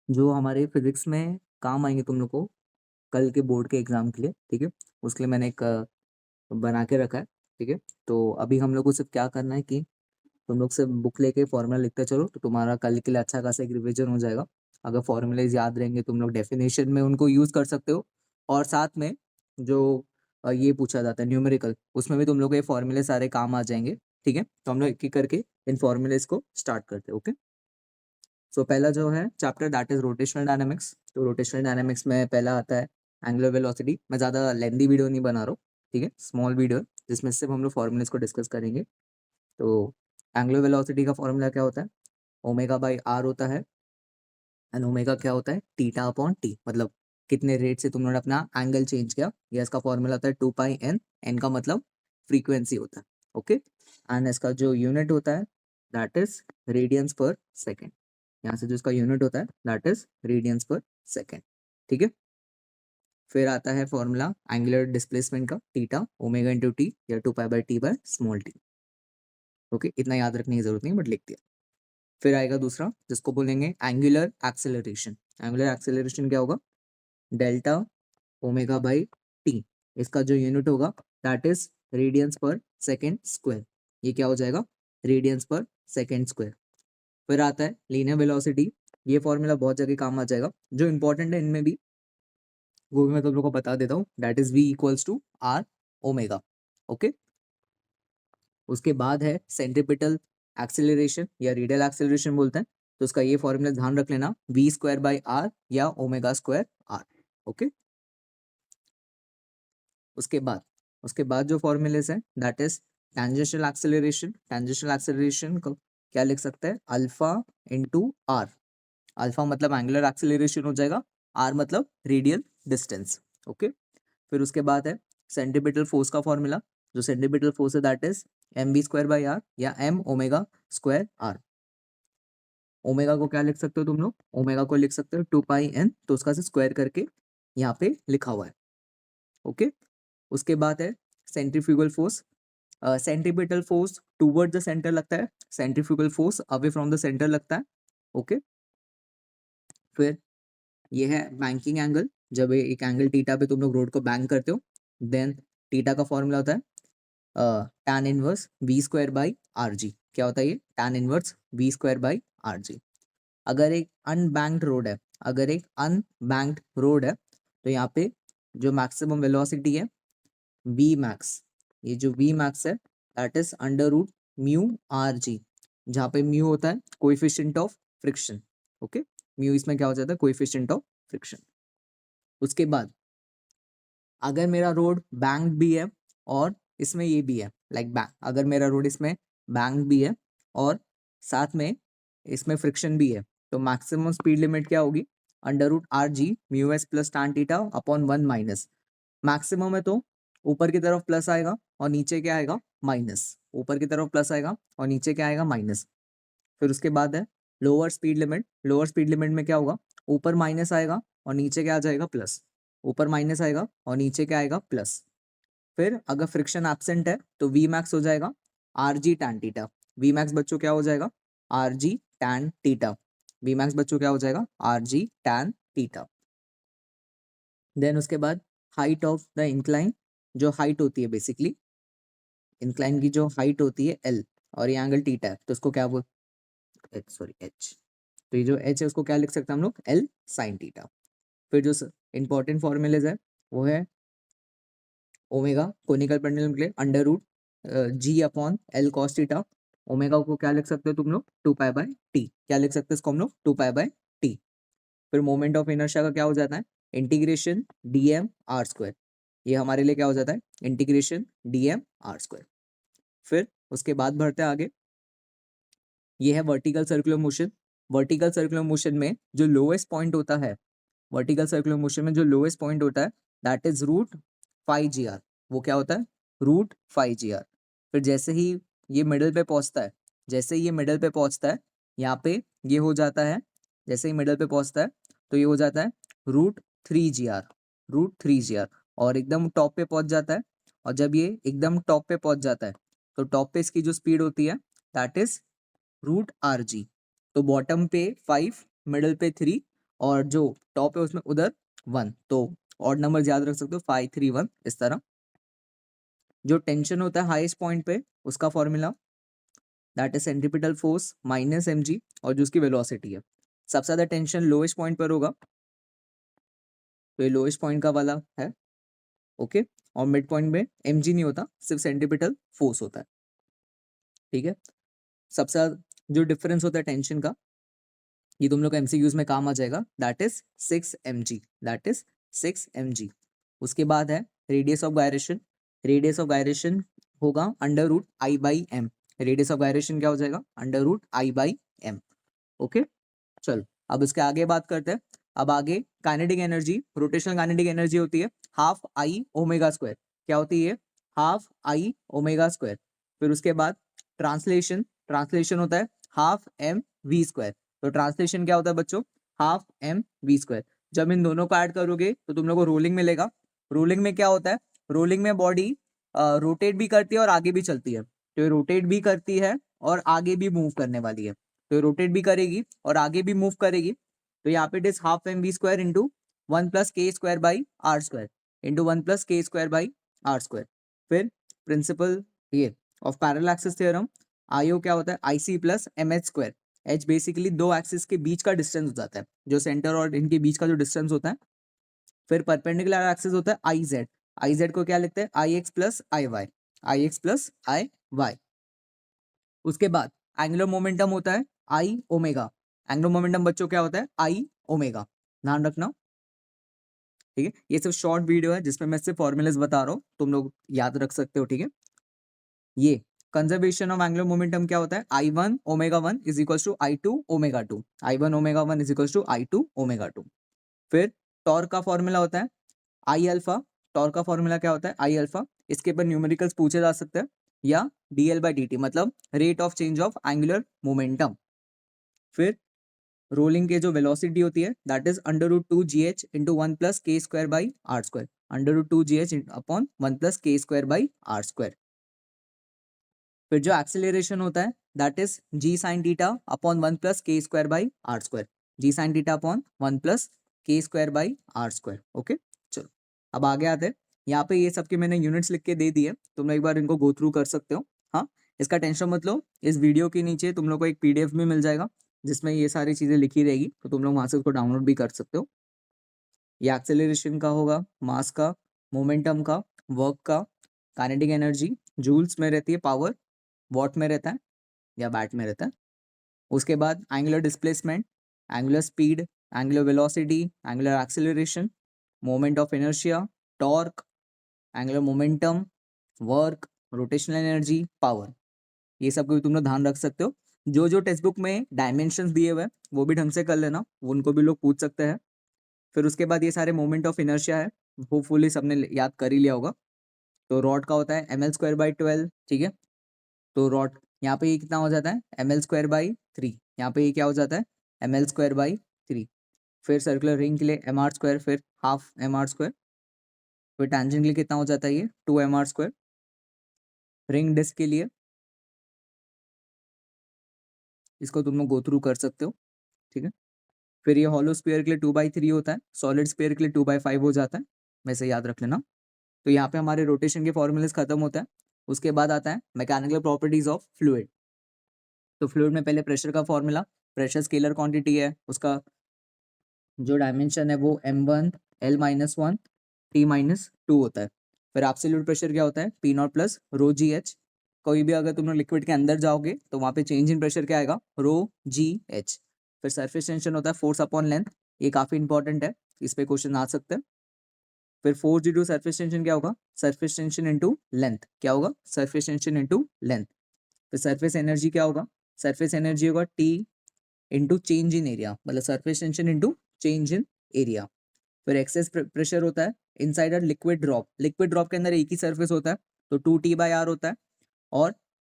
जो हमारे फिजिक्स में काम आएंगे तुम लोग को कल के बोर्ड के एग्जाम के लिए, ठीक है। उसके लिए मैंने एक बना के रखा है, ठीक है। तो अभी हम लोग को सिर्फ क्या करना है कि तुम लोग से बुक लेके फॉर्मूला लिखते चलो, तो तुम्हारा कल के लिए अच्छा खासा एक रिवीजन हो जाएगा। अगर फॉर्मूलेज याद रहेंगे तुम लोग डेफिनेशन में उनको यूज कर सकते हो, और साथ में जो ये पूछा जाता है न्यूमेरिकल, उसमें भी तुम लोग को ये फॉर्मूले सारे काम आ जाएंगे, ठीक है। तो हम लोग एक एक करके इन फॉर्मूलेज को स्टार्ट करते हैं, ओके। सो पहला जो है chapter that is rotational dynamics. तो रोटेशनल डायनामिक्स में पहला आता है एंगुलर वेलोसिटी। मैं ज़्यादा लेंदी वीडियो नहीं बना रहा हूँ, ठीक है, स्मॉल वीडियो जिसमें सिर्फ हम लोग फॉर्मूलेज को डिस्कस करेंगे। तो एंगुलर वेलोसिटी का फॉर्मूला क्या होता है? ओमेगा बाई आर होता है, एंड ओमेगा क्या होता है? थीटा अपॉन टी, मतलब कितने रेट से तुमने अपना एंगल चेंज किया। ये इसका फॉर्मूला होता है 2 पाई एन। एन का मतलब फ्रीक्वेंसी होता है, ओके। एंड इसका जो यूनिट होता है दैट इज रेडियंस पर सेकेंड। यहाँ से जो इसका यूनिट होता है दैट इज रेडियंस पर सेकेंड, ठीक है। फिर आता है फॉर्मूला एंगुलर डिस्प्लेसमेंट का, थीटा ओमेगा इंटू टी या 2 pi by T by small T, okay. इतना याद रखने की जरूरत नहीं, बट लिख दिया। फिर आएगा दूसरा जिसको बोलेंगे एंगुलर एक्सेलरेशन। एंगुलर एक्सेलरेशन क्या होगा? Delta omega by T. इसका जो यूनिट होगा दैट इज रेडियंस पर सेकेंड स्क्वायर। ये क्या हो जाएगा? रेडियंस पर सेकेंड स्क्वायर। फिर आता है लीनियर वेलोसिटी। ये फॉर्मूला बहुत जगह काम आ जाएगा, जो इंपॉर्टेंट है इनमें भी वो भी मैं तुम लोग को बता देता हूँ। That is v equals to R omega, okay. उसके बाद है सेंट्रीपिटल एक्सेलरेशन या रेडियल एक्सेलरेशन बोलते हैं। तो उसका ये फॉर्मूला ध्यान रख लेना, v स्क्वायर बाई आर या ओमेगा स्क्वायर आर, ओके। उसके बाद जो फॉर्मूलेस है that is tangential acceleration. Tangential acceleration को क्या लिख सकते हैं? Alpha into R. अल्फा मतलब एंगुलर एक्सेलरेशन हो जाएगा, आर मतलब रेडियल डिस्टेंस, ओके। फिर उसके बाद है सेंट्रीपिटल फोर्स का फॉर्मूला। जो सेंट्रीपिटल फोर्स है that is m v square by are या m omega square r. Omega को क्या लिख सकते हो तुम लोग? ओमेगा को लिख सकते हो 2 पाई एन, तो उसका से स्क्वायर करके यहाँ पे लिखा हुआ है, ओके। उसके बाद है centrifugal force. Centripetal force toward the centre लगता है, centrifugal force away from the centre लगता है, ओके। फिर ये है बैंकिंग एंगल। जब एक एंगल टीटा पे तुम लोग रोड को बैंक करते हो, देन टीटा का फॉर्मूला होता है tan inverse V square by R G. क्या होता है ये? tan inverse V square by R G. अगर एक अनबैंक्ड रोड है, अगर एक अनबैंक्ड रोड है, तो यहाँ पे जो मैक्सिमम वेलोसिटी है वी मैक्स, ये जो वी मैक्स है that is under root mu R G, जहाँ पे म्यू होता है coefficient of friction, okay. Mu इसमें क्या हो जाता है? Coefficient of friction. उसके बाद अगर मेरा रोड बैंक भी है और इसमें ये भी है लाइक बैंक, अगर मेरा रोड इसमें बैंक भी है और साथ में इसमें फ्रिक्शन भी है, तो मैक्सिमम स्पीड लिमिट क्या होगी? Under root R G mu S plus tan theta upon 1 minus. Maximum है तो ऊपर की तरफ प्लस आएगा और नीचे क्या आएगा? माइनस। ऊपर की तरफ प्लस आएगा और नीचे क्या आएगा? माइनस। फिर उसके बाद है lower speed limit. Lower speed limit में क्या होगा? ऊपर माइनस आएगा और नीचे क्या आ जाएगा? प्लस। ऊपर माइनस आएगा और नीचे क्या आएगा? प्लस। फिर अगर फ्रिक्शन एब्सेंट है तो वी मैक्स हो जाएगा R G tan theta. V max बच्चों क्या हो जाएगा? R G tan theta. V max बच्चों क्या हो जाएगा? R G tan theta. Then उसके बाद हाइट ऑफ द इंक्लाइन। जो हाइट होती है बेसिकली इंक्लाइन की जो हाइट होती है एल, और ये एंगल टीटा है, तो उसको क्या बोल एच, सॉरी एच। तो ये जो एच है उसको क्या लिख सकते हैं हम लोग? L sine theta. फिर जो इंपॉर्टेंट फॉर्मूलेज है वो है ओमेगा कोनिकल पेंडुलम के लिए under root g upon l cos theta. Omega को क्या लिख सकते हो तुम लोग? 2 पाई बाई टी। क्या लिख सकते हैं इसको हम लोग? 2 पाई बाई टी। फिर मोमेंट ऑफ इनर्शिया का क्या हो जाता है? Integration D M R square. ये हमारे लिए क्या हो जाता है? Integration D M R square. फिर उसके बाद बढ़ते हैं आगे। ये है vertical circular motion. Vertical circular motion में जो लोएस्ट पॉइंट होता है, वर्टिकल सर्कुलर मोशन में जो लोएस्ट पॉइंट होता है दैट इज रूट 5 GR। वो क्या होता है? Root 5 GR। फिर जैसे ही ये मिडल पे पहुंचता है, जैसे ही ये मिडल पे पहुंचता है, यहाँ पे ये हो जाता है, जैसे ही मिडल पे पहुंचता है तो ये हो जाता है रूट 3 GR। रूट 3 GR और एकदम टॉप पे पहुंच जाता है। और जब ये एकदम टॉप पे पहुंच जाता है तो टॉप पे इसकी जो स्पीड होती है that is root R G. तो बॉटम पे 5, मिडल पे 3 और जो टॉप है उसमें उधर 1, तो ऑड नंबर याद रख सकते हो 5 3 1 इस तरह। जो टेंशन होता है हाईएस्ट पॉइंट पे उसका formula that is centripetal force minus mg, और जो उसकी वेलोसिटी है, सबसे ज्यादा टेंशन लोएस्ट पॉइंट पर होगा, तो ये लोएस्ट पॉइंट का वाला है। ओके, और मिड पॉइंट में mg नहीं होता, सिर्फ सेंट्रीपिटल फोर्स होता है। ठीक है, सबसे ज्यादा जो डिफरेंस होता है टेंशन का, ये तुम लोग को एमसीक्यूज में काम आ जाएगा, that is 6 mg, that is 6 mg। उसके बाद है radius of gyration. Radius of gyration होगा under root I by m. Radius of gyration क्या हो जाएगा, under root I by m. Okay, चलो अब इसके आगे बात करते हैं। अब आगे kinetic energy, rotational kinetic energy होती है हाफ आई ओमेगा स्क्वायर। क्या होती है, हाफ आई ओमेगा स्क्वायर। फिर उसके बाद ट्रांसलेशन, ट्रांसलेशन होता है हाफ एम वी स्क्वायर। तो ट्रांसलेशन क्या होता है बच्चों, हाफ एम वी स्क्वायर। जब इन दोनों को ऐड करोगे तो तुम लोग को रोलिंग मिलेगा। रोलिंग में क्या होता है, रोलिंग में बॉडी रोटेट भी करती है और आगे भी चलती है, तो ये रोटेट भी करती है और आगे भी मूव करने वाली है, तो रोटेट भी करेगी और आगे भी मूव करेगी। तो यहाँ पे it is half M v square into 1 plus के square by are square, into 1 plus के स्क्वायर बाई आर स्क्वायर। फिर प्रिंसिपल ये of parallel axis theorem, IO क्या होता है, I c plus m h square. H basically दो axis के बीच का डिस्टेंस हो जाता है, जो सेंटर और इनके बीच का जो डिस्टेंस होता है। फिर परपेंडिकुलर एक्सिस होता है आई जेड। आई जेड को क्या लिखते हैं, आई एक्स प्लस आई वाई, आई एक्स प्लस आई वाई। उसके बाद एंगुलर मोमेंटम होता है आई ओमेगा। एंगुलर मोमेंटम बच्चों क्या होता है, आई ओमेगा, ध्यान रखना। ठीक है, ये सिर्फ शॉर्ट वीडियो है जिसमें मैं सिर्फ फॉर्मूलाज बता रहा हूँ, तुम लोग याद रख सकते हो। ठीक है, ये कंजर्वेशन ऑफ एंगुलर मोमेंटम क्या होता है, I one omega one is equal to I two omega two, I one omega one is equal to I two omega two. फिर टॉर्क का फॉर्मूला होता है आई अल्फा। टॉर्क का formula क्या होता है, आई अल्फा। इसके ऊपर न्यूमेरिकल्स पूछे जा सकते हैं, या डीएल बाई डी टी, मतलब rate of change of angular momentum. फिर रोलिंग के जो वेलोसिटी होती है that is under root two g h into 1 plus के square by are square, under root two g h upon 1 plus के square by are square. फिर जो acceleration होता है that is g sine theta upon 1 plus के square by are square, g sine theta upon 1 plus के square by are square. Okay, चलो अब आगे आते हैं। यहाँ पे ये सबके मैंने यूनिट्स लिख के दे दिए, तुम लोग एक बार इनको गो थ्रू कर सकते हो। हाँ, इसका टेंशन मत लो, इस वीडियो के नीचे तुम लोग को एक पीडीएफ भी मिल जाएगा जिसमें ये सारी चीजें लिखी रहेगी, तो तुम लोग वहां से उसको डाउनलोड भी कर सकते हो। ये एक्सेलरेशन का होगा, मास का, मोमेंटम का, वर्क का, काइनेटिक एनर्जी जूल्स में रहती है, पावर वॉट में रहता है या बैट में रहता है। उसके बाद angular displacement, angular speed, angular velocity, angular acceleration, moment of inertia, torque, angular momentum, work, rotational energy, power, ये सब को भी तुम लोग ध्यान रख सकते हो। जो जो टेक्स्ट बुक में डायमेंशंस दिए हुए हैं वो भी ढंग से कर लेना, उनको भी लोग पूछ सकते हैं। फिर उसके बाद ये सारे मोमेंट ऑफ इनर्शिया है, होपफुली सबने याद कर ही लिया होगा। तो रॉड का होता है एम एल स्क्वायर बाई 12। ठीक है, तो रॉड यहाँ पे ये कितना हो जाता है, एम एल स्क्वायर बाई 3। यहाँ पे ये क्या हो जाता है, एम एल स्क्वायर बाई 3। फिर सर्कुलर रिंग के लिए एम आर स्क्वायर, फिर हाफ एम आर स्क्वायर। फिर टैंजेंट के लिए कितना हो जाता है, ये 2 M R square. Ring disc के लिए इसको तुम लोग गो थ्रू कर सकते हो। ठीक है, फिर ये हॉलो स्फीयर के लिए 2/3 होता है, सॉलिड स्फीयर के लिए 2/5 हो जाता है, वैसे याद रख लेना। तो यहाँ पे हमारे रोटेशन के फॉर्मूलेस खत्म होता है। उसके बाद आता है मैकेनिकल प्रॉपर्टीज ऑफ फ्लूइड। तो फ्लूइड में पहले प्रेशर का फॉर्मूला, प्रेशर स्केलर क्वांटिटी है, उसका जो डायमेंशन है वो m1 l-1 t-2 होता है। फिर एब्सोल्यूट प्रेशर क्या होता है, P not plus rho ji H. कोई भी अगर तुम लोग लिक्विड के अंदर जाओगे तो वहाँ पे चेंज इन प्रेशर क्या आएगा, रो जी एच। फिर सरफेस टेंशन होता है फोर्स अपॉन लेंथ, ये काफी इंपॉर्टेंट है, इस पे क्वेश्चन आ सकते हैं। फिर force due to surface tension क्या होगा, सरफेस टेंशन इनटू लेंथ, क्या होगा, सरफेस टेंशन इनटू लेंथ। फिर सरफेस एनर्जी क्या होगा, सरफेस एनर्जी होगा t into change in area, मतलब surface tension into change in area. फिर एक्सेस प्रेशर होता है inside a liquid drop, liquid drop के अंदर एक ही सरफेस होता है, तो 2T/R होता है। और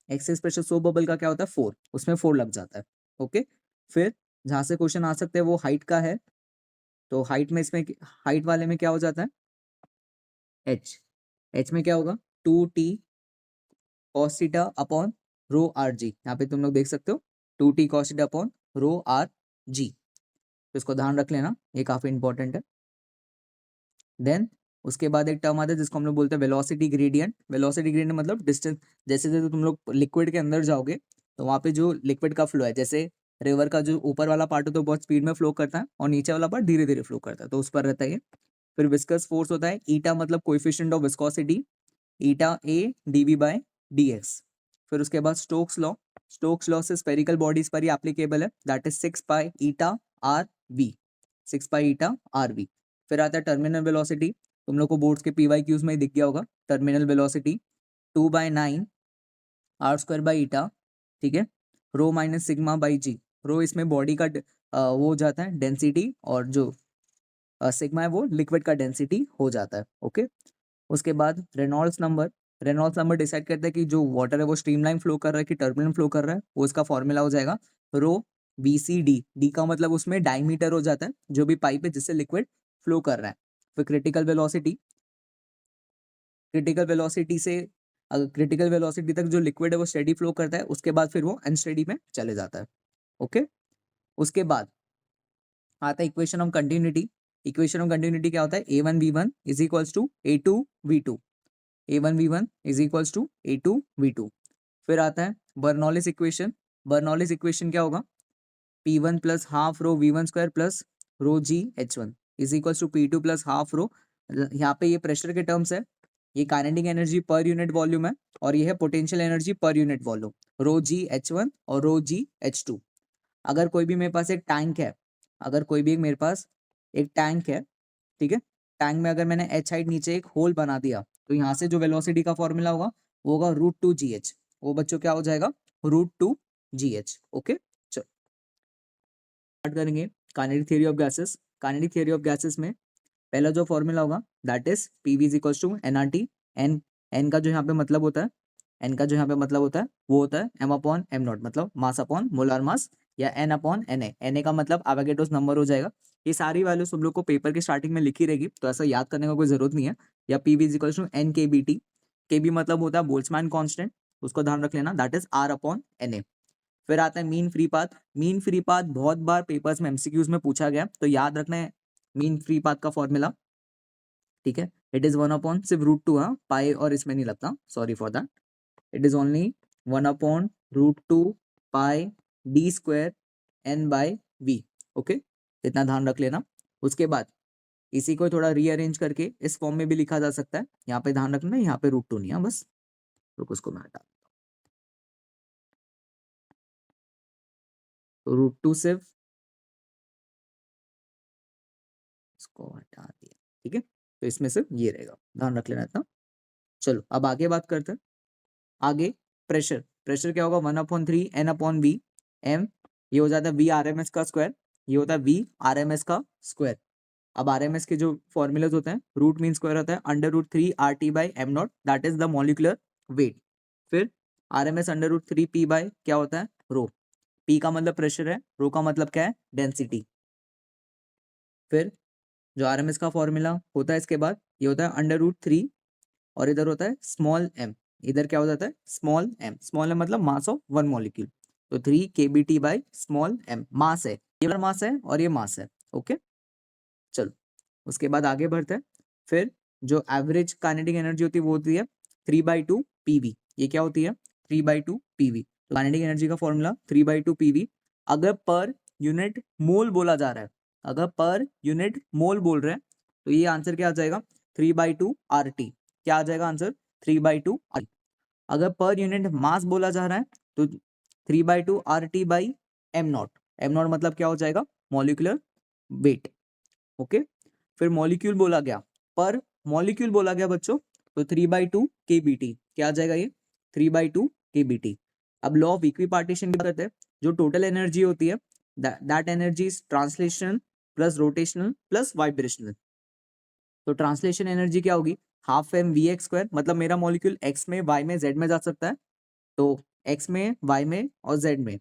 एक्सेस प्रेशर सो बबल का क्या होता है, 4, उसमें 4 लग जाता है। ओके, फिर जहां से क्वेश्चन आ सकते हैं वो हाइट का है, तो हाइट में इसमें हाइट वाले में क्या हो जाता है, एच। एच में क्या होगा, 2T cos theta upon rho R G, यहाँ पे तुम लोग देख सकते हो 2T cos theta upon rho are G. तो इसको ध्यान रख लेना, ये काफी इंपॉर्टेंट है। देन उसके बाद एक टर्म आता है जिसको हम लोग बोलते हैं वेलोसिटी ग्रेडियंट। वेलोसिटी ग्रेडियंट मतलब डिस्टेंस, जैसे जैसे तुम लोग लिक्विड के अंदर जाओगे तो वहाँ पे जो लिक्विड का फ्लो है, जैसे रिवर का जो ऊपर वाला पार्ट है तो बहुत स्पीड में फ्लो करता है और नीचे वाला पार्ट धीरे धीरे फ्लो करता है, तो उस पर रहता है ये। फिर विस्कस फोर्स होता है, ईटा मतलब coefficient of viscosity, eta A DV by DX. फिर उसके बाद स्टोक्स लॉ, स्टोक्स लॉ से स्फेरिकल बॉडीज पर ही एप्लीकेबल है, that is 6 pi eta R V, 6 pi eta R V. फिर आता है टर्मिनल वेलोसिटी, तुम लोग को बोर्ड्स के पीवाई क्यूज में ही दिख गया होगा, terminal velocity 2/9 R square by eta, ठीक है, rho minus sigma by G. Rho इसमें बॉडी का वो हो जाता है डेंसिटी, और जो सिग्मा है वो लिक्विड का डेंसिटी हो जाता है। ओके, उसके बाद Reynolds number, Reynolds number decide करता है कि जो वाटर है वो स्ट्रीमलाइन फ्लो कर रहा है कि टर्बुलेंट फ्लो कर रहा है, वो इसका फॉर्मूला हो जाएगा रो बी सी डी। डी का मतलब उसमें डायमीटर हो जाता है, जो भी पाइप है जिससे लिक्विड फ्लो कर रहा है। फिर क्रिटिकल वेलोसिटी, क्रिटिकल वेलोसिटी से अगर क्रिटिकल वेलोसिटी तक जो लिक्विड है वो स्टेडी फ्लो करता है, उसके बाद फिर वो अनस्टेडी में चले जाता है। ओके, उसके बाद आता है equation of continuity. Equation of continuity क्या होता है, A1V1 is equals to A2V2, A1V1 is equals to A2V2। फिर आता है बर्नौलिस इक्वेशन। बर्नौलिस इक्वेशन क्या होगा, P1 plus half rho V1 square plus rho g H1 is equals to P2 plus half rho, यहाँ पे ये pressure के terms है, ये kinetic energy per unit volume है, और ये है potential energy per unit volume, rho g H1 और रो जी H2। अगर कोई भी मेरे पास एक टैंक है, अगर कोई भी मेरे पास एक टैंक है, ठीक है, टैंक में अगर मैंने एच हाइट नीचे एक होल बना दिया, तो यहाँ से जो वेलोसिटी का फॉर्मूला होगा वो होगा √2 GH। वो बच्चों क्या हो जाएगा, √2 GH। ओके, चलो स्टार्ट करेंगे kinetic theory of gases. Kinetic theory of gases में पहला जो फॉर्मूला होगा that is PV is equals to NRT. N, N का जो यहाँ पे मतलब होता है, एन का जो यहाँ पे मतलब होता है वो होता है एम अपॉन एम नॉट, मतलब मास अपॉन मोलार मास, या N upon N A. N A का मतलब एवोगैड्रोस नंबर हो जाएगा। ये सारी वैल्यू सब लोग को पेपर के स्टार्टिंग में लिखी रहेगी, तो ऐसा याद करने का कोई जरूरत नहीं है। या PV is equals to N K B T, K B मतलब होता है बोल्ट्जमैन कांस्टेंट, उसको ध्यान रख लेना, that is R upon N A. फिर आता है mean free path. Mean free path बहुत बार पेपर्स में एमसीक्यूज में पूछा गया, तो याद रखना है मीन फ्री पाथ का फॉर्मूला, ठीक है, इट इज 1 अपॉन सिर्फ √2, हाँ पाई और इसमें नहीं लगता, sorry for that, it is only 1 upon √2 pi D square N by V. Okay, इतना ध्यान रख लेना। उसके बाद इसी को थोड़ा रीअरेंज करके इस फॉर्म में भी लिखा जा सकता है, यहाँ पे ध्यान रखना, यहाँ पे √2 नहीं है, बस रुको उसको मैं हटा, तो √2 सिर्फ इसको हटा दिया, ठीक है, तो इसमें सिर्फ ये रहेगा, ध्यान रख लेना इतना। चलो अब आगे बात करते हैं। आगे प्रेशर, प्रेशर क्या होगा, 1/3 एन अपॉन वी एम, ये हो जाता है वी आर एम एस का स्क्वायर, ये होता है वी आर एम एस का स्क्वायर। अब आर एम एस के जो फॉर्मूलाज होते हैं, रूट मीन स्क्वायर होता है √3 RT/m0, that is the molecular weight. फिर r M s √3 P by क्या होता है, रो। पी का मतलब प्रेशर है, रो का मतलब क्या है, डेंसिटी। फिर जो आर एम एस का फॉर्मूला होता है इसके बाद, ये होता है √3, और इधर होता है स्मॉल एम, इधर क्या हो जाता है स्मॉल एम, स्मॉल एम मतलब मास ऑफ वन मॉलिक्यूल, तो 3 kBT बाई स्मॉल एम, मास है, ये मास है और ये मास है। ओके, चलो उसके बाद आगे बढ़ते हैं। फिर जो एवरेज काइनेटिक एनर्जी होती है वो होती है 3/2 PV। ये क्या होती है, 3/2 PV। तो काइनेटिक एनर्जी का फॉर्मूला 3/2 PV। अगर पर यूनिट मोल बोला जा रहा है, अगर पर यूनिट मोल बोल रहे हैं, तो ये आंसर क्या आ जाएगा, 3/2 RT। क्या आ जाएगा आंसर, 3/2 RT। अगर पर यूनिट मास बोला जा रहा है तो 3/2 RT/m0। m0 मतलब क्या हो जाएगा, मॉलिक्यूलर वेट। ओके, फिर मॉलिक्यूल बोला गया, पर मॉलिक्यूल बोला गया बच्चों, तो 3/2 kBT। क्या आ जाएगा ये, 3/2 kBT। अब लॉ ऑफ इक्विपार्टीशन क्या करते हैं, जो टोटल एनर्जी होती है that energy is translational plus rotational plus vibrational. तो ट्रांसलेशन एनर्जी क्या होगी, half M V X square, मतलब मेरा मॉलिक्यूल एक्स में वाई में जेड में जा सकता है, तो एक्स में वाई में और जेड में।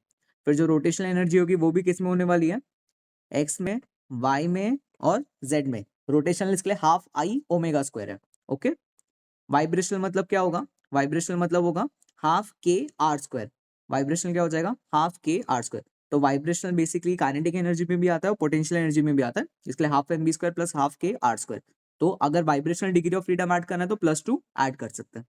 फिर जो रोटेशनल एनर्जी होगी वो भी किस में होने वाली है, एक्स में वाई में और जेड में। रोटेशनल इसके लिए हाफ आई ओमेगा स्क्वायर है। ओके, वाइब्रेशनल मतलब क्या होगा, वाइब्रेशनल मतलब होगा हाफ के आर स्क्वायर। वाइब्रेशनल क्या हो जाएगा, हाफ के आर स्क्वायर। तो वाइब्रेशनल बेसिकली काइनेटिक एनर्जी में भी आता है और पोटेंशियल एनर्जी में भी आता है, इसके लिए half mv square plus half k r square. तो अगर vibrational degree of freedom add करना है तो +2 ऐड कर सकते हैं।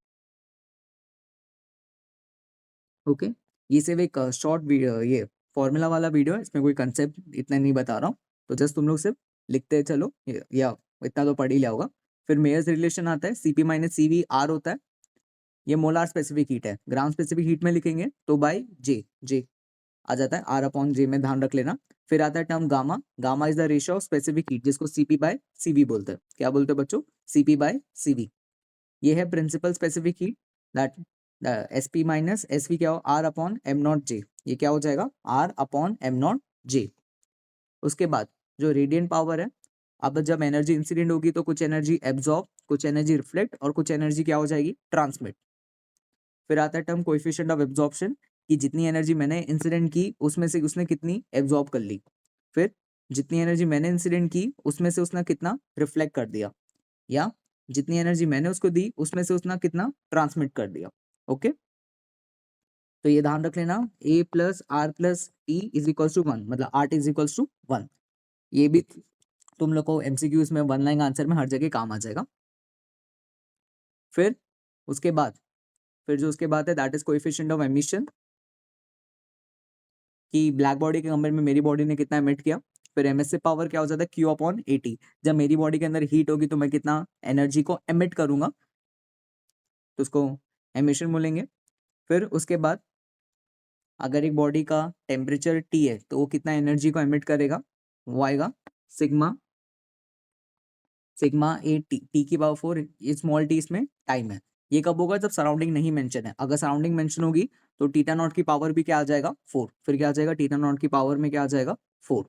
ओके, ये सिर्फ एक शॉर्ट ये फॉर्मूला वाला वीडियो है, इसमें कोई कंसेप्ट इतना नहीं बता रहा हूँ, तो जस्ट तुम लोग सिर्फ लिखते चलो या इतना तो पढ़ ही लिया होगा। फिर मेयर्स रिलेशन आता है, Cp माइनस Cv R होता है, ये मोलार स्पेसिफिक हीट है। ग्राम स्पेसिफिक हीट में लिखेंगे तो बाय जे आ जाता है, R अपॉन जे में ध्यान रख लेना। फिर आता है term gamma, gamma is the ratio of specific heat जिसको Cp बाय Cv बोलते हैं। क्या बोलते हैं बच्चों? Cp by Cv। ये है principal specific heat, that Sp minus Sv क्या हो, R upon M naught J, ये क्या हो जाएगा R upon M naught J. उसके बाद जो रेडियंट पावर है, अब जब एनर्जी इंसिडेंट होगी तो कुछ एनर्जी एब्जॉर्ब, कुछ एनर्जी रिफ्लेक्ट और कुछ एनर्जी क्या हो जाएगी, ट्रांसमिट। फिर आता है टर्म कोएफिशिएंट ऑफ एब्जॉर्प्शन, कि जितनी एनर्जी मैंने इंसिडेंट की उसमें से उसने कितनी एब्जॉर्ब कर ली। फिर जितनी एनर्जी मैंने इंसिडेंट की उसमें से उसने कितना रिफ्लेक्ट कर दिया, या जितनी एनर्जी मैंने उसको दी उसमें से उसने कितना ट्रांसमिट कर दिया। ओके, तो ये ध्यान रख लेना, A plus R plus T is equals to 1, मतलब R T is equals to 1। ये भी तुम लोग को एमसीक्यूज में वन लाइन आंसर में हर जगह काम आ जाएगा। फिर उसके बाद जो उसके बाद है that is coefficient of emission, कि ब्लैक बॉडी के कंपेयर में मेरी बॉडी ने कितना एमिट किया। फिर एमएससी पावर क्या हो जाता है, Q अपॉन एटी, जब मेरी बॉडी के अंदर हीट होगी तो मैं कितना एनर्जी को एमिट करूंगा, तो उसको एमिशन बोलेंगे। फिर उसके बाद अगर एक बॉडी का टेम्परेचर T है तो वो कितना एनर्जी को एमिट करेगा, वो आएगा सिग्मा ए टी की पावर 4, ये स्मॉल टी इसमें टाइम है। ये कब होगा, जब सराउंडिंग नहीं मेंशन है। अगर सराउंडिंग मेंशन होगी तो टीटा नॉट की पावर भी क्या आ जाएगा, 4। फिर क्या आ जाएगा, टीटा नॉट की पावर में क्या आ जाएगा, 4।